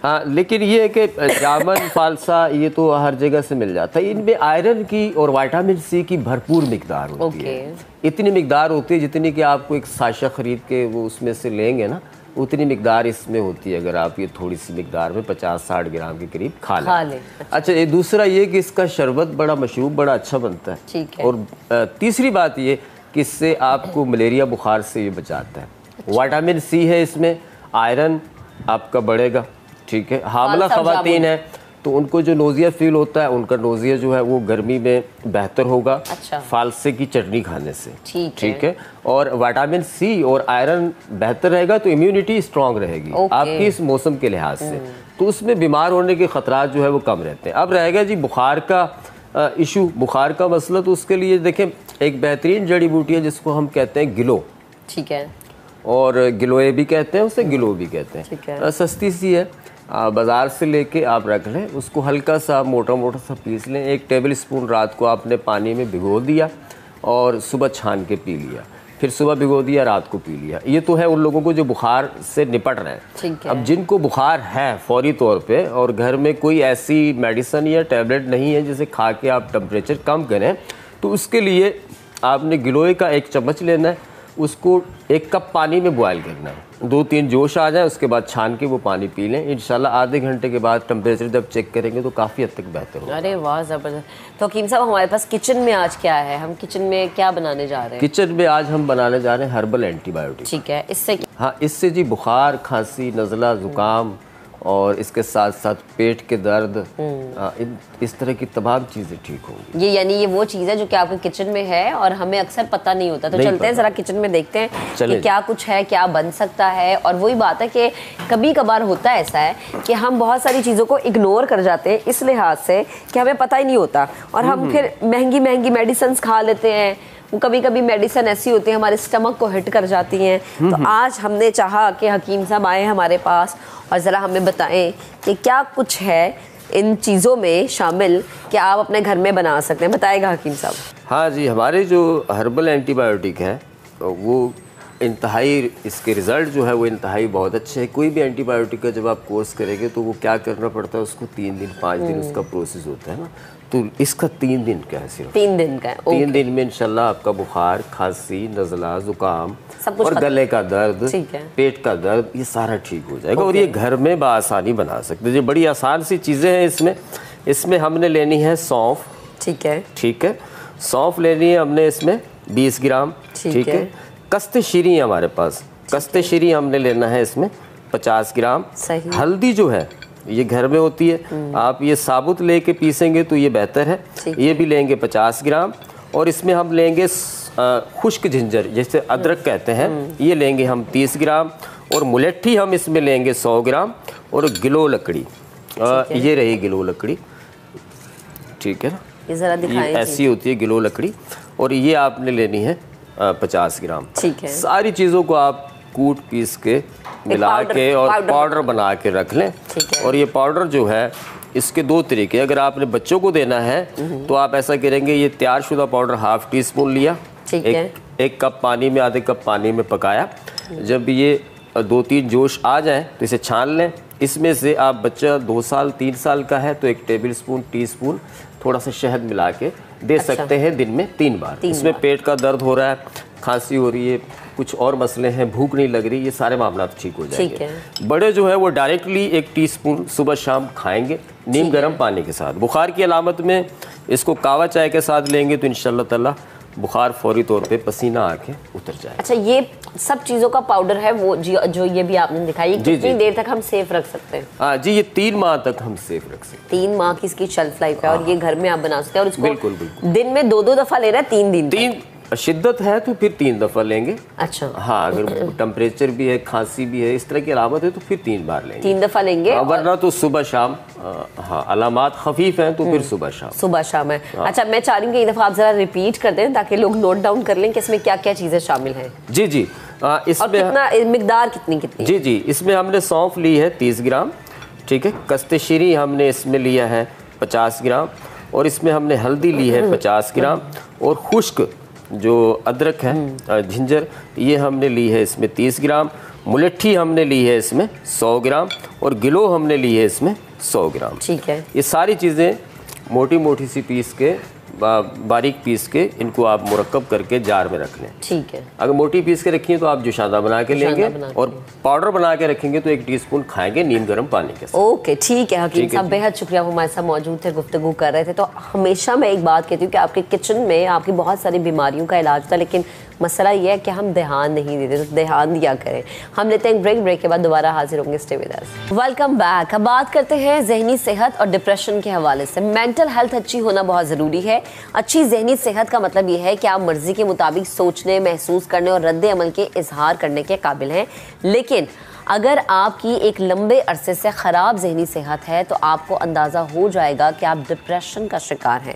Speaker 1: हाँ, लेकिन ये है कि जामन फालसा ये तो हर जगह से मिल जाता है। इनमें आयरन की और विटामिन सी की भरपूर मिकदार होती है। इतनी मिकदार होती है जितनी कि आपको एक साशा खरीद के वो उसमें से लेंगे ना, उतनी मिकदार इसमें होती है अगर आप ये थोड़ी सी मिकदार में 50-60 ग्राम के करीब खा लें। अच्छा, ये दूसरा ये कि इसका शरबत बड़ा मशरूब बड़ा अच्छा बनता है। ठीक है।
Speaker 4: और तीसरी बात ये कि इससे आपको मलेरिया बुखार से ये बचाता है। विटामिन सी है इसमें, आयरन आपका बढ़ेगा। ठीक है, हामला ख़वातीन है तो उनको जो नोज़िया फील होता है, उनका नोज़िया जो है वो गर्मी में बेहतर होगा।
Speaker 1: अच्छा।
Speaker 4: फालसे की चटनी खाने से।
Speaker 1: ठीक
Speaker 4: है। और विटामिन सी और आयरन बेहतर रहेगा तो इम्यूनिटी स्ट्रांग रहेगी आपकी इस मौसम के लिहाज से, तो उसमें बीमार होने के खतरात जो है वो कम रहते हैं। अब रहेगा जी बुखार का इशू, बुखार का मसला, तो उसके लिए देखें एक बेहतरीन जड़ी बूटी है जिसको हम कहते हैं गिलो।
Speaker 1: ठीक है।
Speaker 4: और गिलोए भी कहते हैं, उसे गिलो भी कहते हैं।
Speaker 1: ठीक है।
Speaker 4: सस्ती सी है, बाज़ार से लेके आप रख लें, उसको हल्का सा मोटा सा पीस लें। 1 टेबल स्पून रात को आपने पानी में भिगो दिया और सुबह छान के पी लिया, फिर सुबह भिगो दिया, रात को पी लिया। ये तो है उन लोगों को जो बुखार से निपट रहे हैं।
Speaker 1: ठीक है।
Speaker 4: अब जिनको बुखार है फौरी तौर पे और घर में कोई ऐसी मेडिसिन या टैबलेट नहीं है जिसे खा के आप टेम्परेचर कम करें, तो उसके लिए आपने गिलोय का 1 चम्मच लेना है, उसको 1 कप पानी में बॉयल करना है, 2-3 जोश आ जाए उसके बाद छान के वो पानी पी लें। इंशाल्लाह आधे घंटे के बाद टेम्परेचर जब चेक करेंगे तो काफ़ी हद तक बेहतर होगा।
Speaker 1: अरे वाह, ज़बरदस्त। तो हकीम साहब, हमारे पास किचन में आज क्या है? हम किचन में क्या बनाने जा रहे हैं?
Speaker 4: किचन में आज हम बनाने जा रहे हैं हर्बल एंटीबायोटिक।
Speaker 1: ठीक है, इससे
Speaker 4: हाँ, इससे जी बुखार, खांसी, नज़ला, ज़ुकाम और इसके साथ साथ पेट के दर्द, इस तरह की तमाम चीज़ें ठीक होंगी।
Speaker 1: ये यानी ये वो चीज़ है जो कि आपके किचन में है और हमें अक्सर पता नहीं होता। तो चलते हैं ज़रा किचन में, देखते हैं कि क्या कुछ है, क्या बन सकता है। और वही बात है कि कभी कभार होता है ऐसा है कि हम बहुत सारी चीज़ों को इग्नोर कर जाते हैं इस लिहाज से कि हमें पता ही नहीं होता और हम फिर महंगी महंगी मेडिसिन खा लेते हैं। कभी कभी मेडिसिन ऐसी होती है हमारे स्टमक को हिट कर जाती हैं। तो आज हमने चाहा कि हकीम साहब आए हमारे पास और ज़रा हमें बताएं कि क्या कुछ है इन चीज़ों में शामिल कि आप अपने घर में बना सकते हैं। बताएगा हकीम साहब?
Speaker 4: हाँ जी, हमारे जो हर्बल एंटीबायोटिक हैं वो इंतहाई, इसके रिज़ल्ट जो है वो इंतहाई बहुत अच्छे हैं। कोई भी एंटीबायोटिक का जब आप कोर्स करेंगे तो वो क्या करना पड़ता है, उसको 3 दिन 5 दिन उसका प्रोसेस होता है ना, तो इसका 3 दिन का है, सिर्फ
Speaker 1: 3 दिन का है।
Speaker 4: 3 दिन में इंशाल्लाह आपका बुखार, खांसी, नज़ला, ज़ुकाम और गले का दर्द, पेट का दर्द, ये सारा ठीक हो जाएगा। और ये घर में बआसानी बना सकते हैं। ये बड़ी आसान सी चीज़ें हैं। इसमें हमने लेनी है सौंफ।
Speaker 1: ठीक है।
Speaker 4: ठीक है, सौंफ लेनी है हमने इसमें 20 ग्राम। ठीक है। कस्ते शीरी है हमारे पास, कस्ते शीरी हमने लेना है इसमें 50 ग्राम।
Speaker 1: सही।
Speaker 4: हल्दी जो है ये घर में होती है, आप ये साबुत लेके पीसेंगे तो ये बेहतर है। ये भी लेंगे 50 ग्राम। और इसमें हम लेंगे खुश्क जिंजर, जैसे अदरक कहते हैं, ये लेंगे हम 30 ग्राम। और मुलेठी हम इसमें लेंगे 100 ग्राम। और गिलो लकड़ी, ये रही गिलो लकड़ी। ठीक है ना,
Speaker 1: ये ज़रा दिखाएं।
Speaker 4: ऐसी होती है गिलो लकड़ी। और ये आपने लेनी है 50 ग्राम।
Speaker 1: ठीक है।
Speaker 4: सारी चीज़ों को आप कूट पीस के मिला के और पाउडर बना के रख लें। और ये पाउडर जो है इसके 2 तरीके, अगर आपने बच्चों को देना है तो आप ऐसा करेंगे, ये तैयारशुदा पाउडर ½ टीस्पून लिया, एक कप पानी में, आधे कप पानी में पकाया। जब ये 2-3 जोश आ जाए तो इसे छान लें। इसमें से आप बच्चा 2 साल 3 साल का है तो 1 टेबल स्पून टीस्पून थोड़ा सा शहद मिला के दे सकते हैं दिन में 3 बार। इसमें पेट का दर्द हो रहा है, खांसी हो रही है, कुछ और मसले हैं, भूख नहीं लग रही, ये सारे मामला ठीक हो जाएंगे। बड़े जो है वो डायरेक्टली 1 टीस्पून सुबह शाम खाएंगे नीम गर्म पानी के साथ। बुखार की अलामत में इसको कावा चाय के साथ लेंगे तो इंशाल्लाह ताला बुखार फौरी तौर पे पसीना आके उतर जाए।
Speaker 1: अच्छा, ये सब चीज़ों का पाउडर है वो जो ये भी आपने दिखाई, कितनी देर तक हम सेफ रख सकते हैं?
Speaker 4: हाँ जी, ये 3 माह तक हम सेफ रख सकते हैं।
Speaker 1: 3 माह की इसकी शेल्फ लाइफ है। और ये घर में आप बना सकते हैं और इसको
Speaker 4: बिल्कुल
Speaker 1: दिन में 2-2 दफ़ा लेना है 3 दिन।
Speaker 4: 3 शिद्दत है तो फिर 3 दफ़ा लेंगे।
Speaker 1: अच्छा,
Speaker 4: हाँ, अगर टेम्परेचर भी है, खांसी भी है, इस तरह की अलामत है तो फिर 3 बार लेंगे,
Speaker 1: 3 दफ़ा लेंगे।
Speaker 4: वरना तो सुबह शाम। हाँ, अलामात खफीफ हैं तो फिर सुबह शाम है।
Speaker 1: अच्छा, मैं चाह रही हूँ कि एक दफ़ा आप ज़रा रिपीट कर दें ताकि लोग नोट डाउन कर लें कि इसमें क्या क्या चीज़ें शामिल हैं।
Speaker 4: जी, इसमें
Speaker 1: कितना मिकदार कितनी?
Speaker 4: जी, इसमें हमने सौंफ ली है 30 ग्राम, ठीक है। कस्तेशीरी हमने इसमें लिया है 50 ग्राम, और इसमें हमने हल्दी ली है 50 ग्राम, और खुश्क जो अदरक है जिंजर, ये हमने ली है इसमें 30 ग्राम, मुलट्ठी हमने ली है इसमें 100 ग्राम, और गिलो हमने ली है इसमें 100 ग्राम।
Speaker 1: ठीक है।
Speaker 4: ये सारी चीज़ें मोटी मोटी सी पीस के, बारीक पीस के, इनको आप मुरक्कब करके जार में रख लें।
Speaker 1: ठीक है।
Speaker 4: अगर मोटी पीस के रखिए तो आप जुशादा बना के लेंगे, और पाउडर बना के रखेंगे तो 1 टीस्पून खाएंगे नीम गर्म पानी के साथ।
Speaker 1: ओके, ठीक है। हकीम साहब, बेहद शुक्रिया, वो हमारे साथ मौजूद थे, गुफ्तगू कर रहे थे। तो हमेशा मैं एक बात कहती हूँ कि आपके किचन में आपकी बहुत सारी बीमारियों का इलाज था, लेकिन मसला ये है कि हम ध्यान नहीं देते, तो ध्यान दिया करें। हम लेते हैं ब्रेक के बाद दोबारा हाजिर होंगे। Stay with us. Welcome back. अब बात करते हैं जहनी सेहत और डिप्रेशन के हवाले से। मेंटल हेल्थ अच्छी होना बहुत ज़रूरी है। अच्छी जहनी सेहत का मतलब ये है कि आप मर्जी के मुताबिक सोचने, महसूस करने और रद्द अमल के इजहार करने के काबिल हैं। लेकिन अगर आपकी एक लंबे अरसे से ख़राब जहनी सेहत है तो आपको अंदाज़ा हो जाएगा कि आप डिप्रेशन का शिकार हैं।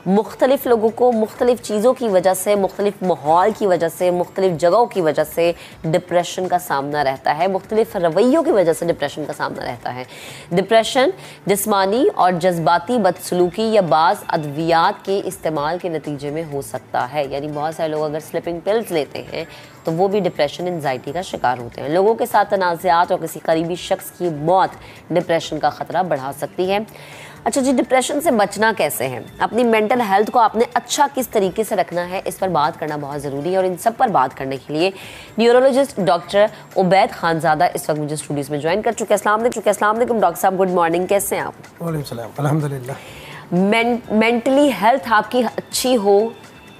Speaker 1: मुख्तलिफ लोगों को मुख्तलिफ चीज़ों की वजह से, मुख्तलिफ माहौल की वजह से, मुख्तलिफ जगहों की वजह से डिप्रेशन का सामना रहता है, मुख्तलिफ रवैयों की वजह से डिप्रेशन का सामना रहता है। डिप्रेशन जिस्मानी और जज्बाती बदसलूकी या बाज़ अद्वियात के इस्तेमाल के नतीजे में हो सकता है। यानी बहुत सारे लोग अगर स्लीपिंग पिल्स लेते हैं तो वो भी डिप्रेशन, एंजाइटी का शिकार होते हैं। लोगों के साथ तनाज़ात और किसी करीबी शख्स की मौत डिप्रेशन का ख़तरा बढ़ा सकती है। अच्छा जी, डिप्रेशन से बचना कैसे है? अपनी मेंटल हेल्थ को आपने अच्छा किस तरीके से रखना है, इस पर बात करना बहुत ज़रूरी है। और इन सब पर बात करने के लिए न्यूरोलॉजिस्ट डॉक्टर उबैद खानज़ादा इस वक्त मुझे स्टूडियोज़ में ज्वाइन कर चुके हैं। अस्सलाम वालेकुम डॉक्टर साहब, गुड मॉर्निंग, कैसे हैं आप?
Speaker 5: वालेकुम सलाम, अल्हम्दुलिल्लाह।
Speaker 1: मेंटली हेल्थ आपकी अच्छी हो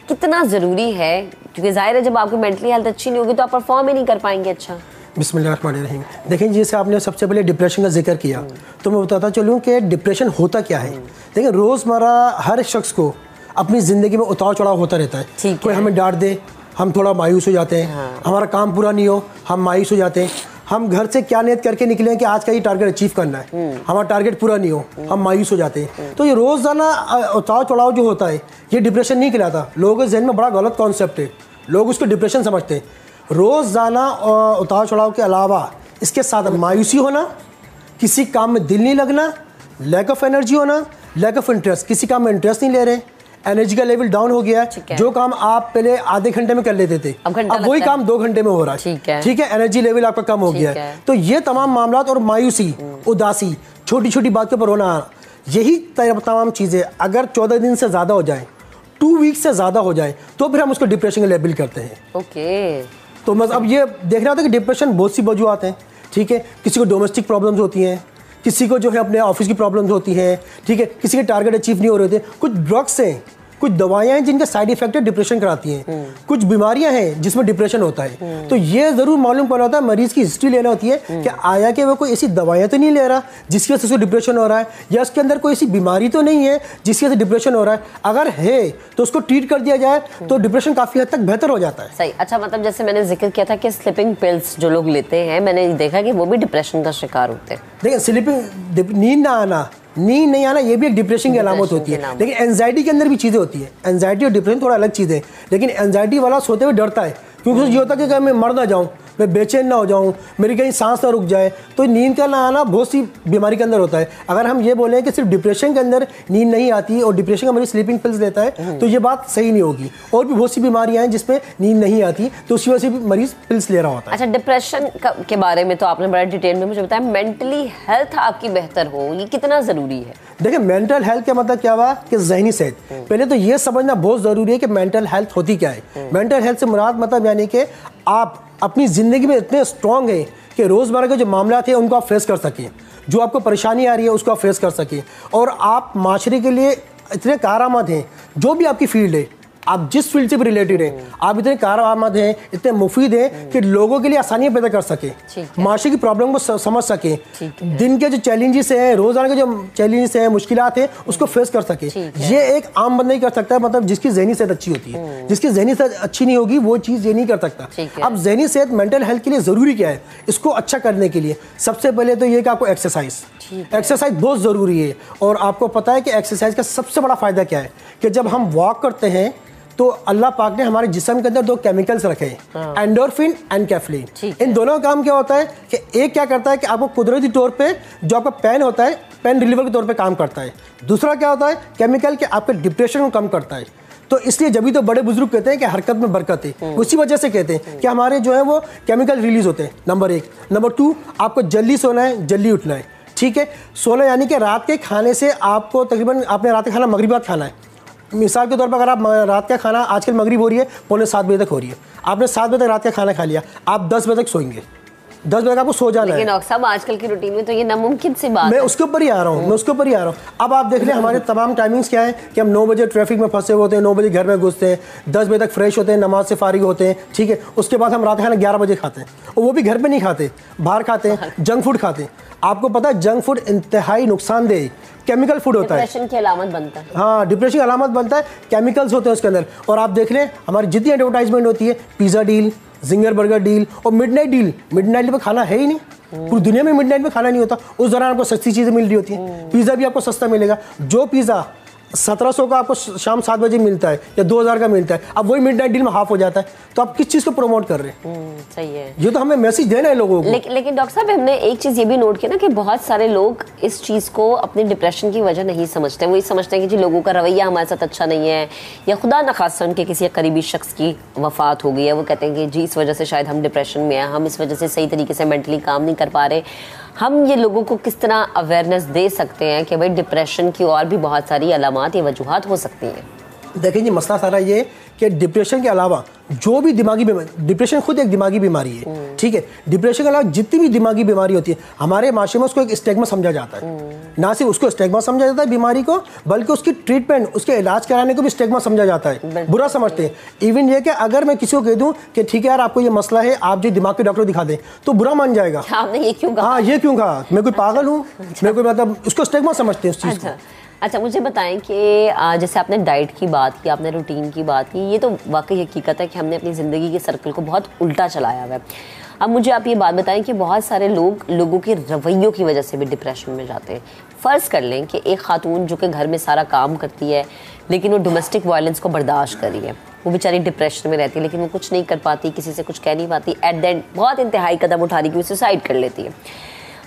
Speaker 1: कितना ज़रूरी है? क्योंकि ज़ाहिर है जब आपकी मेंटली हेल्थ अच्छी नहीं होगी तो आप परफॉर्म ही नहीं कर पाएंगे। अच्छा,
Speaker 5: बिस्मिल्लाहिर्रहमानिर्रहीम। देखिए, जैसे आपने सबसे पहले डिप्रेशन का जिक्र किया तो मैं बताता चलूँ कि डिप्रेशन होता क्या है। देखिए, रोज़मर्रा हर शख्स को अपनी ज़िंदगी में उतार चढ़ाव होता रहता है। कोई हमें डांट दे, हम थोड़ा मायूस हो जाते हैं। हमारा काम पूरा नहीं हो, हम मायूस हो जाते हैं। हम घर से क्या नियत करके निकले हैं कि आज का ये टारगेट अचीव करना है, हमारा टारगेट पूरा नहीं हो, हम मायूस हो जाते हैं। तो ये रोज़ाना उतार चढ़ाव जो होता है ये डिप्रेशन नहीं कहलाता। लोगों के जहन में बड़ा गलत कॉन्सेप्ट है, लोग उसको डिप्रेशन समझते हैं। रोज़ाना उतार चढ़ाव के अलावा इसके साथ मायूसी होना, किसी काम में दिल नहीं लगना, लैक ऑफ एनर्जी होना, लैक ऑफ इंटरेस्ट, किसी काम में इंटरेस्ट नहीं ले रहे, एनर्जी का लेवल डाउन हो गया है। जो काम आप पहले आधे घंटे में कर लेते थे अब वही काम 2 घंटे में हो रहा है। ठीक है, एनर्जी लेवल आपका कम हो गया है। तो ये तमाम मामला, और मायूसी, उदासी, छोटी छोटी बातों पर रोना, यही तमाम चीज़ें अगर 14 दिन से ज़्यादा हो जाए, 2 वीक से ज़्यादा हो जाए, तो फिर हम उसको डिप्रेशन का लेबल करते हैं।
Speaker 1: ओके,
Speaker 5: तो मतलब अब ये देखना होता है कि डिप्रेशन बहुत सी वजूहत हैं। ठीक है, किसी को डोमेस्टिक प्रॉब्लम्स होती हैं, किसी को जो है अपने ऑफिस की प्रॉब्लम्स होती हैं। ठीक है, किसी के टारगेट अचीव नहीं हो रहे थे, कुछ ड्रग्स हैं, कुछ दवाइयाँ हैं जिनके साइड इफेक्ट डिप्रेशन कराती हैं, कुछ बीमारियां हैं जिसमें डिप्रेशन होता है। तो ये ज़रूर मालूम पड़ना होता है, मरीज़ की हिस्ट्री लेना होती है कि आया कि वो कोई ऐसी दवाइयाँ तो नहीं ले रहा जिसकी वजह से उसको डिप्रेशन हो रहा है, या उसके अंदर कोई ऐसी बीमारी तो नहीं है जिसकी वजह से डिप्रेशन हो रहा है। अगर है तो उसको ट्रीट कर दिया जाए तो डिप्रेशन काफ़ी हद तक बेहतर हो जाता है।
Speaker 1: सही। अच्छा, मतलब जैसे मैंने जिक्र किया था कि स्लीपिंग पिल्स जो लोग लेते हैं, मैंने देखा कि वो भी डिप्रेशन का शिकार होते हैं।
Speaker 5: देखिए, स्लीपिंग, नींद ना आना, नींद नहीं आना, ये भी एक डिप्रेशन की अलामत होती है। लेकिन एंजाइटी के अंदर भी चीज़ें होती है। एंजाइटी और डिप्रेशन थोड़ा अलग चीज़ है। लेकिन एंजाइटी वाला सोते हुए डरता है क्योंकि उसे ये होता है कि मैं मर ना जाऊँ, मैं बेचैन ना हो जाऊँ, मेरी कहीं सांस ना रुक जाए, तो नींद का ना आना बहुत सी बीमारी के अंदर होता है। अगर हम ये बोलें कि सिर्फ डिप्रेशन के अंदर नींद नहीं आती और डिप्रेशन का मरीज स्लीपिंग पिल्स लेता है तो ये बात सही नहीं होगी। और भी बहुत सी बीमारियां हैं जिसमें नींद नहीं आती, तो उसी वजह से भी मरीज पिल्स ले रहा होता है।
Speaker 1: अच्छा, डिप्रेशन के बारे में तो आपने बड़ा डिटेल में मुझे बताया, मेंटली हेल्थ आपकी बेहतर हो ये कितना ज़रूरी है?
Speaker 5: देखिए, मेंटल हेल्थ का मतलब क्या हुआ कि ज़हनी सेहत। पहले तो ये समझना बहुत ज़रूरी है कि मेंटल हेल्थ होती क्या है। मेंटल हेल्थ से मुराद मतलब यानी कि आप अपनी ज़िंदगी में इतने स्ट्रॉन्ग हैं कि रोज़मर्रा के जो मामला थे उनको आप फेस कर सकें, जो आपको परेशानी आ रही है उसको आप फेस कर सकें, और आप माशरे के लिए इतने कारआमद हैं। जो भी आपकी फील्ड है, आप जिस फील्ड से भी रिलेटेड हैं, आप इतने कारआमद हैं, इतने मुफीद हैं कि लोगों के लिए आसानियाँ पैदा कर सके, माशरे की प्रॉब्लम को समझ सके, दिन के जो चैलेंजेस हैं, रोज़ाना के जो चैलेंजेस हैं, मुश्किलात हैं, उसको फेस कर सके। ये एक आम बंदा ही कर सकता है, मतलब जिसकी ज़हनी सेहत अच्छी होती है। जिसकी ज़हनी सेहत अच्छी नहीं होगी वो चीज़ ये नहीं कर सकता। अब ज़हनी सेहत मेंटल हेल्थ के लिए ज़रूरी क्या है? इसको अच्छा करने के लिए सबसे पहले तो ये कि आपको एक्सरसाइज बहुत ज़रूरी है। और आपको पता है कि एक्सरसाइज का सबसे बड़ा फ़ायदा क्या है कि जब हम वॉक करते हैं तो अल्लाह पाक ने हमारे जिस्म के अंदर दो केमिकल्स रखे हैं, एंडोर्फिन एंड कैफीन। इन दोनों का काम क्या होता है कि एक क्या करता है कि आपको कुदरती तौर पे जो आपका पेन होता है, पेन रिलीवर के तौर पे काम करता है। दूसरा क्या होता है केमिकल कि आपके डिप्रेशन को कम करता है। तो इसलिए जब भी तो बड़े बुजुर्ग कहते हैं कि हरकत में बरकत है, उसी वजह से कहते हैं कि हमारे जो है वो केमिकल रिलीज होते हैं, नंबर 1। नंबर 2, आपको जल्दी सोना है, जल्दी उठना है, ठीक है। सोना यानी कि रात के खाने से आपको तकरीबन, आपने रात का खाना मगरिब बाद खाना है। मिसाल के तौर पर अगर आप रात का खाना, आजकल मगरिब हो रही है, पौने 7 बजे तक हो रही है, आपने 7 बजे तक रात का खाना खा लिया, आप 10 बजे तक सोएंगे, 10 बजे तक आपको सो जाना है।
Speaker 1: लेकिन डॉक्टर साहब आजकल की रूटीन में तो ये नामुमकिन सी बात है।
Speaker 5: मैं उसके ऊपर ही आ रहा हूँ, अब आप देख लें हमारे तमाम टाइमिंग्स क्या है कि हम 9 बजे ट्रैफिक में फंसे होते हैं, 9 बजे घर में घुसते हैं, 10 बजे तक फ्रेश होते हैं, नमाज से फारिग होते हैं, ठीक है। उसके बाद हम रात खाना 11 बजे खाते हैं, और वो भी घर पे नहीं खाते, बाहर खाते हैं, जंक फूड खाते हैं। आपको पता है जंक फूड इंतहाई नुकसानदेह केमिकल फूड होता है,
Speaker 1: डिप्रेशन की अलामत बनता है।
Speaker 5: हाँ, डिप्रेशन की अलामत बनता है, केमिकल्स होते हैं उसके अंदर। और आप देख लें हमारी जितनी एडवर्टाइजमेंट होती है, pizza deal, ginger burger deal और मिडनाइट डील, मिडनाइट में खाना है ही नहीं, पूरी दुनिया में मिडनाइट में खाना नहीं होता। उस दौरान आपको सस्ती चीज़ें मिल रही होती हैं, पिज़्ज़ा भी आपको सस्ता मिलेगा। जो पिज़्ज़ा 1700 का आपको शाम 7 बजे मिलता है या 2000 का मिलता है, अब वही मिडनाइट डील में हाफ हो जाता है। तो आप किस चीज़ को प्रमोट कर रहे हैं?
Speaker 1: सही है,
Speaker 5: ये तो हमें मैसेज देना है लोगों को।
Speaker 1: लेकिन डॉक्टर साहब हमने एक चीज़ ये भी नोट की ना कि बहुत सारे लोग इस चीज़ को अपने डिप्रेशन की वजह नहीं समझते। वो ये समझते हैं कि जी लोगों का रवैया हमारे साथ अच्छा नहीं है, या खुदा न खासा उनके किसी करीबी शख्स की वफात हो गई है, वो कहते हैं कि जी इस वजह से शायद हम डिप्रेशन में हैं, हम इस वजह से सही तरीके से मेंटली काम नहीं कर पा रहे। हम ये लोगों को किस तरह अवेयरनेस दे सकते हैं कि भाई डिप्रेशन की और भी बहुत सारी अलामात या वजूहात हो सकती हैं?
Speaker 5: देखिए जी, मसला सारा ये कि डिप्रेशन के अलावा जो भी दिमागी बीमारी, डिप्रेशन खुद एक दिमागी बीमारी है, ठीक है। डिप्रेशन के अलावा जितनी भी दिमागी बीमारी होती है हमारे माशरे में उसको एक स्टिग्मा समझा जाता है। ना सिर्फ उसको स्टिग्मा समझा जाता है बीमारी को, बल्कि उसकी ट्रीटमेंट, उसके इलाज कराने को भी स्टिग्मा समझा जाता है, बुरा समझते हैं। इवन ये कि अगर मैं किसी को कह दूं कि ठीक है यार आपको ये मसला है, आप जो दिमाग के डॉक्टर दिखा दें, तो बुरा मान जाएगा।
Speaker 1: आपने ये क्यों कहा?
Speaker 5: हाँ, ये क्यों कहा, मैं कोई पागल हूँ, मैं कोई, मतलब उसको स्टिग्मा समझते हैं उस चीज़ को।
Speaker 1: अच्छा, मुझे बताएं कि जैसे आपने डाइट की बात की, आपने रूटीन की बात की, ये तो वाकई हकीकत है कि हमने अपनी ज़िंदगी के सर्कल को बहुत उल्टा चलाया हुआ है। अब मुझे आप ये बात बताएं कि बहुत सारे लोगों के रवैयों की वजह से भी डिप्रेशन में जाते हैं। फ़र्ज़ कर लें कि एक खातून जो कि घर में सारा काम करती है लेकिन वो डोमेस्टिक वायलेंस को बर्दाश्त कर रही है, वो बेचारी डिप्रेशन में रहती है, लेकिन वो कुछ नहीं कर पाती, किसी से कुछ कह नहीं पाती, एट द एंड बहुत इंतहाई कदम उठा रही कि वो सुसाइड कर लेती है।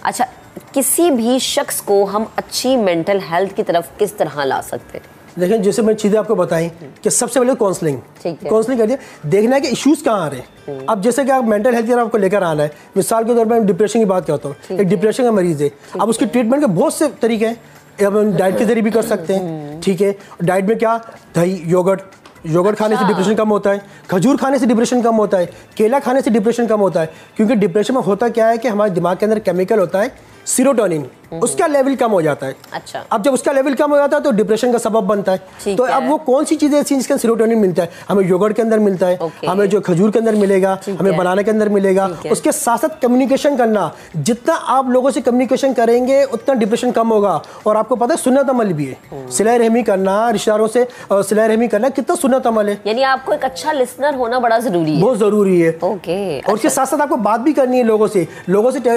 Speaker 1: अच्छा, किसी भी शख्स को हम अच्छी मेंटल हेल्थ की तरफ किस तरह ला सकते हैं?
Speaker 5: देखिए, जैसे मैं चीज़ें आपको बताई कि सबसे पहले काउंसलिंग करिए, देखना है कि इश्यूज़ कहाँ आ रहे हैं। अब जैसे कि आप मेंटल हेल्थ की तरफ आपको लेकर आना है, मिसाल के तौर पर डिप्रेशन की बात करता हूँ, एक डिप्रेशन का मरीज़ है, अब उसकी ट्रीटमेंट के बहुत से तरीके हैं, अब हम डाइट के जरिए भी कर सकते हैं, ठीक है। डाइट में क्या, दही, योगर्ट खाने से डिप्रेशन कम होता है, खजूर खाने से डिप्रेशन कम होता है, केला खाने से डिप्रेशन कम होता है। क्योंकि डिप्रेशन में होता क्या है कि हमारे दिमाग के अंदर केमिकल होता है सीरोटोनिन, उसका लेवल कम हो जाता है।
Speaker 1: अच्छा,
Speaker 5: अब जब उसका लेवल कम हो जाता है तो डिप्रेशन का सबब बनता है। तो अब वो कौन सी चीज़ें ऐसी जिसका सीरोटोनिन मिलता है, हमें योगर्ट के अंदर मिलता है, हमें जो खजूर के अंदर मिलेगा, हमें बनाना के अंदर मिलेगा। उसके साथ साथ कम्युनिकेशन करना, जितना आप लोगों से कम्युनिकेशन करेंगे उतना डिप्रेशन कम होगा। और आपको पता है सुन्नत अमल भी है, सिलाई रहमी करना, रिश्तेदारों से सिलाई रहमी करना कितना सुन्नत अमल है।
Speaker 1: यानी आपको एक अच्छा लिसनर होना बड़ा जरूरी है,
Speaker 5: बहुत जरूरी है।
Speaker 1: ओके,
Speaker 5: और उसके साथ साथ आपको बात भी करनी है लोगों से।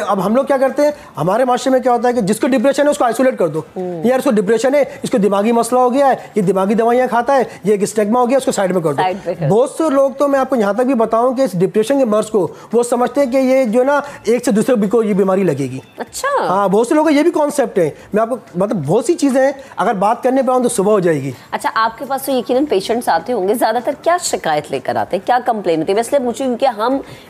Speaker 5: अब हम लोग क्या करते हैं, हमारे माशरे में क्या होता है कि कि जिसको डिप्रेशन है उसको आइसोलेट कर दो, यार इसको डिप्रेशन है, इसको दिमागी मसला हो गया है, ये दिमागी दवाइयाँ खाता है, ये एक स्टिग्मा हो गया, उसको साइड में कर दो। बहुत से लोग तो मैं आपको यहाँ तक भी बताऊँ कि इस डिप्रेशन के मर्ज को वो समझते हैं कि ये जो ना एक से दूसरे को ये बीमारी लगेगी।
Speaker 1: अच्छा,
Speaker 5: हाँ, बहुत से लोगों का ये भी कॉन्सेप्ट है। मैं आपको मतलब बहुत सी चीज़ें हैं, अगर बात करने पर आऊँ तो सुबह हो जाएगी।
Speaker 1: अच्छा, आपके पास तो यकीनन पेशेंट्स आते होंगे, ज़्यादातर क्या शिकायत लेकर आते हैं, क्या कंप्लेन होती है? मैं इसलिए पूछूं क्योंकि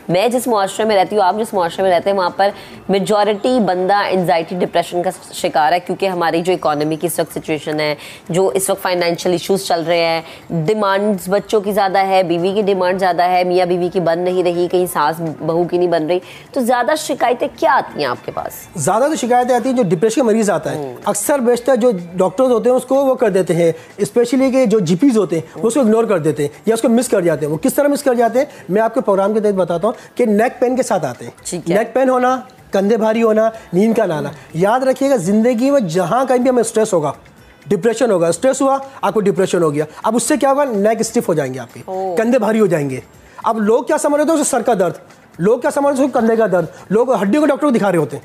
Speaker 1: मैं जिस मुआशरे में रहती हूँ, आप जिस मुआशरे में रहते हैं, वहाँ पर मेजॉरिटी बंदा एंजाइटी डिप्रेशन का शिकार है, क्योंकि हमारी जो इकोनॉमी की इस वक्त सिचुएशन है, जो इस वक्त फाइनेंशियल इश्यूज चल रहे हैं, डिमांड्स बच्चों की ज़्यादा है, बीवी की डिमांड ज़्यादा है, मियाँ बीवी की बन नहीं रही, कहीं सास बहू की नहीं बन रही, तो ज़्यादा शिकायतें क्या आती हैं आपके पास?
Speaker 5: ज़्यादा तो शिकायतें आती हैं जो डिप्रेशन का मरीज आता है, अक्सर बेशतर जो डॉक्टर्स होते हैं उसको वो कर देते हैं, स्पेशली के जो जीपीज होते हैं वो उसको इग्नोर कर देते हैं या उसको मिस कर जाते हैं। वो किस तरह मिस कर जाते हैं, मैं आपके प्रोग्राम के तहत बताता हूँ कि नेक पेन के साथ आते हैं। नेक पेन होना, कंधे भारी होना, नींद का ना आना। याद रखिएगा, जिंदगी में जहाँ कहीं भी हमें स्ट्रेस होगा, डिप्रेशन होगा, स्ट्रेस हुआ आपको डिप्रेशन हो गया, अब उससे क्या होगा, नेक स्टिफ हो जाएंगे, आपके कंधे भारी हो जाएंगे। अब लोग क्या समझ रहे होते हैं, सर का दर्द, लोग क्या समझ रहे हैं, कंधे का दर्द, लोग हड्डियों के डॉक्टर को दिखा रहे होते हैं,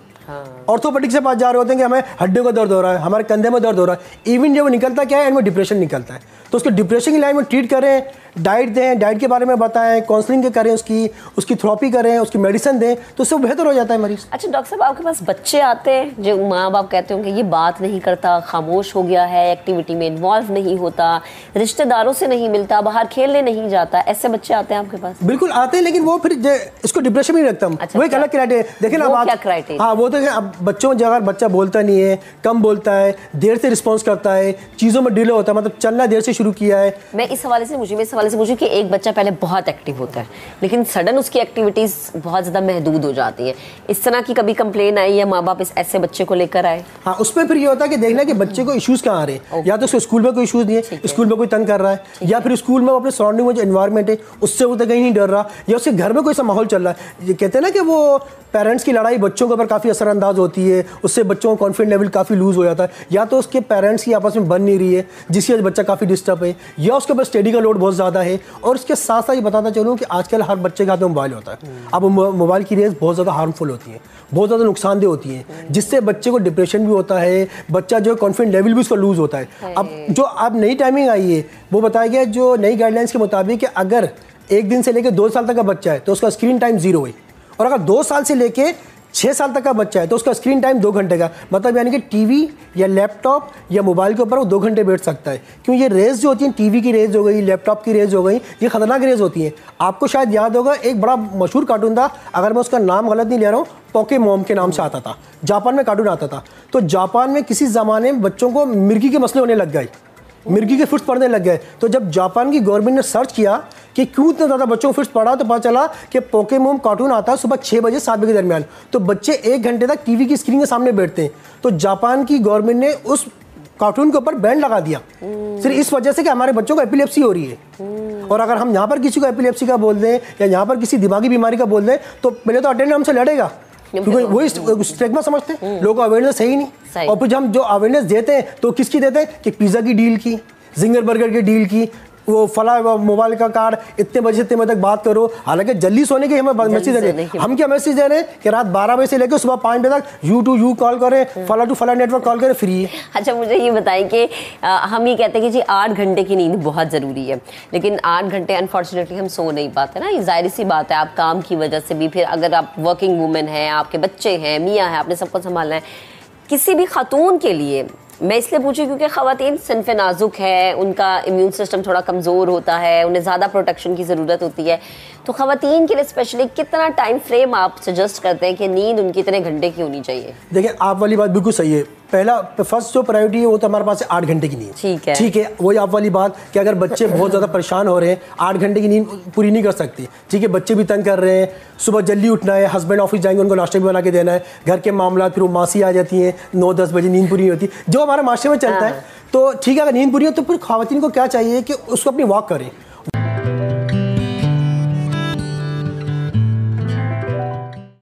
Speaker 5: ऑर्थोपेडिक से पास जा रहे होते हैं कि हमें हड्डियों का दर्द हो रहा है, हमारे कंधे में दर्द हो रहा है। इवन जब वो निकलता क्या है, इनमें डिप्रेशन निकलता है। तो उसको डिप्रेशन की लाइन में ट्रीट करें, डाइट दें, डाइट के बारे में बताएं, काउंसलिंग के करें, उसकी थेरेपी करें, उसकी मेडिसिन दें, तो उससे बेहतर हो जाता है मरीज।
Speaker 1: अच्छा डॉक्टर साहब, आपके पास बच्चे आते हैं जो माँ बाप कहते होंगे ये बात नहीं करता, खामोश हो गया है, एक्टिविटी में इन्वॉल्व नहीं होता, रिश्तेदारों से नहीं मिलता, बाहर खेलने नहीं जाता, ऐसे बच्चे आते हैं आपके पास?
Speaker 5: बिल्कुल आते हैं, लेकिन वो फिर इसको डिप्रेशन में नहीं रखता।
Speaker 1: अच्छा,
Speaker 5: वो एक अलग क्राइटेरिया देखिए ना,
Speaker 1: क्या क्राइटेरिया?
Speaker 5: हाँ, वो तो अब बच्चों में अगर बच्चा बोलता नहीं है, कम बोलता है, देर से रिस्पॉन्स करता है, चीज़ों में डिले होता है, मतलब चलना देर से शुरू किया है।
Speaker 1: मैं इस हवाले से पूछूं कि एक बच्चा पहले बहुत एक्टिव होता है लेकिन सडन उसकी एक्टिविटीज बहुत ज़्यादा महदूद हो जाती हैं, इस तरह की कभी कंप्लेन आई या माँ बाप इस ऐसे बच्चे को लेकर आए?
Speaker 5: हाँ, उसमें फिर ये होता है कि देखना कि बच्चे को इश्यूज कहाँ आ रहे हैं। या तो उसको स्कूल में कोई इश्यूज नहीं है, स्कूल में कोई तंग कर रहा है, या फिर स्कूल में अपने सराउंडिंग में जो एनवायरमेंट है उससे वो तो कहीं नहीं डर रहा, या उसके घर में कोई सा माहौल चल रहा है। ये कहते हैं ना कि वो पेरेंट्स की लड़ाई बच्चों के ऊपर काफ़ी असरअंदाज होती है, उससे बच्चों का कॉन्फिडेंस लेवल काफ़ी लूज हो जाता है। या तो उसके पेरेंट्स की आपस में बन नहीं रही है जिसकी वजह से बच्चा काफ़ी डिस्टर्ब है, या उसके ऊपर स्टडी का लोड बहुत ज़्यादा है। और उसके साथ साथ ये बताता चलूँ कि आजकल हर बच्चे के हाथ में मोबाइल होता है। अब मोबाइल की रेस बहुत ज़्यादा हार्मफुल होती है, बहुत ज़्यादा नुकसानदेह होती है, जिससे बच्चे को डिप्रेशन भी होता है, बच्चा जो कॉन्फिडेंस लेवल भी उसका लूज होता है। अब नई टाइमिंग आई है, वो बताया गया जो नई गाइडलाइंस के मुताबिक कि अगर 1 दिन से लेकर 2 साल तक का बच्चा है तो उसका स्क्रीन टाइम 0 है, और अगर 2 साल से लेके 6 साल तक का बच्चा है तो उसका स्क्रीन टाइम 2 घंटे का, मतलब यानी कि टीवी या लैपटॉप या मोबाइल के ऊपर वो 2 घंटे बैठ सकता है। क्यों, ये रेज जो होती हैं, टीवी की रेज हो गई, लैपटॉप की रेज हो गई, ये खतरनाक रेज होती हैं। आपको शायद याद होगा, एक बड़ा मशहूर कार्टून था, अगर मैं उसका नाम गलत नहीं ले रहा हूँ, पोकेमॉन के नाम से आता था, जापान में कार्टून आता था। तो जापान में किसी ज़माने में बच्चों को मिर्गी के मसले होने लग गए, मिर्गी के फिट्स पड़ने लग गए। तो जब जापान की गवर्नमेंट ने सर्च किया कि क्यों इतना ज़्यादा बच्चों को फिट्स पड़ा, तो पता चला कि पोकेमॉन कार्टून आता है सुबह 6 बजे 7 बजे के दरमियान, तो बच्चे 1 घंटे तक टीवी की स्क्रीन के सामने बैठते हैं। तो जापान की गवर्नमेंट ने उस कार्टून के ऊपर बैन लगा दिया, सिर्फ इस वजह से कि हमारे बच्चों को एपिलेप्सी हो रही है। और अगर हम यहाँ पर किसी को एपिलेप्सी का बोल दें या यहाँ पर किसी दिमागी बीमारी का बोल दें तो पहले तो अटेंडेंट हमसे लड़ेगा, क्योंकि वही स्टिग्मा समझते हैं, लोगों को अवेयरनेस है ही नहीं। और फिर हम जो अवेयरनेस देते हैं तो किसकी देते हैं कि पिज़्ज़ा की डील की, जिंगर बर्गर की डील की, वो फला मोबाइल का कार्ड, इतने बजे से इतने बजे तक बात करो। हालांकि जल्दी सोने के हमें मैसेज दे रहे हैं, हम क्या मैसेज दे रहे हैं कि रात 12 बजे से लेकर सुबह 5 बजे तक यू टू यू कॉल करें, फला टू फला नेटवर्क कॉल करें, फ्री है।
Speaker 1: अच्छा, मुझे ये बताएं कि हम ये कहते हैं कि जी 8 घंटे की नींद बहुत ज़रूरी है, लेकिन 8 घंटे अनफॉर्चुनेटली हम सो नहीं पाते ना, ये जाहिर सी बात है, आप काम की वजह से भी, फिर अगर आप वर्किंग वूमेन हैं, आपके बच्चे हैं, मियाँ हैं, आपने सबको संभालना है। किसी भी खातून के लिए मैं इसलिए पूछी क्योंकि ख़वातीन सिन्फ़ नाजुक है, उनका इम्यून सिस्टम थोड़ा कमज़ोर होता है, उन्हें ज़्यादा प्रोटेक्शन की ज़रूरत होती है। तो ख़वातीन के लिए स्पेशली कितना टाइम फ्रेम आप सजेस्ट करते हैं कि नींद उनकी इतने घंटे की होनी चाहिए?
Speaker 5: देखिए, आप वाली बात बिल्कुल सही है। फर्स्ट जो प्रायोरिटी है वो तो हमारे पास 8 घंटे की नींद। ठीक है, वही आप वाली बात कि अगर बच्चे बहुत ज़्यादा परेशान हो रहे हैं, 8 घंटे की नींद पूरी नहीं कर सकती। ठीक है, बच्चे भी तंग कर रहे हैं, सुबह जल्दी उठना है, हस्बैंड ऑफिस जाएंगे, उनको नाश्ता भी बना के देना है, घर के मामला, फिर वो मासी आ जाती हैं, 9-10 बजे नींद पूरी नहीं होती, जो हमारे माशरे में चलता है। तो ठीक है, अगर नींद पूरी हो तो फिर ख़वातीन को क्या चाहिए कि उसको अपनी वॉक करें।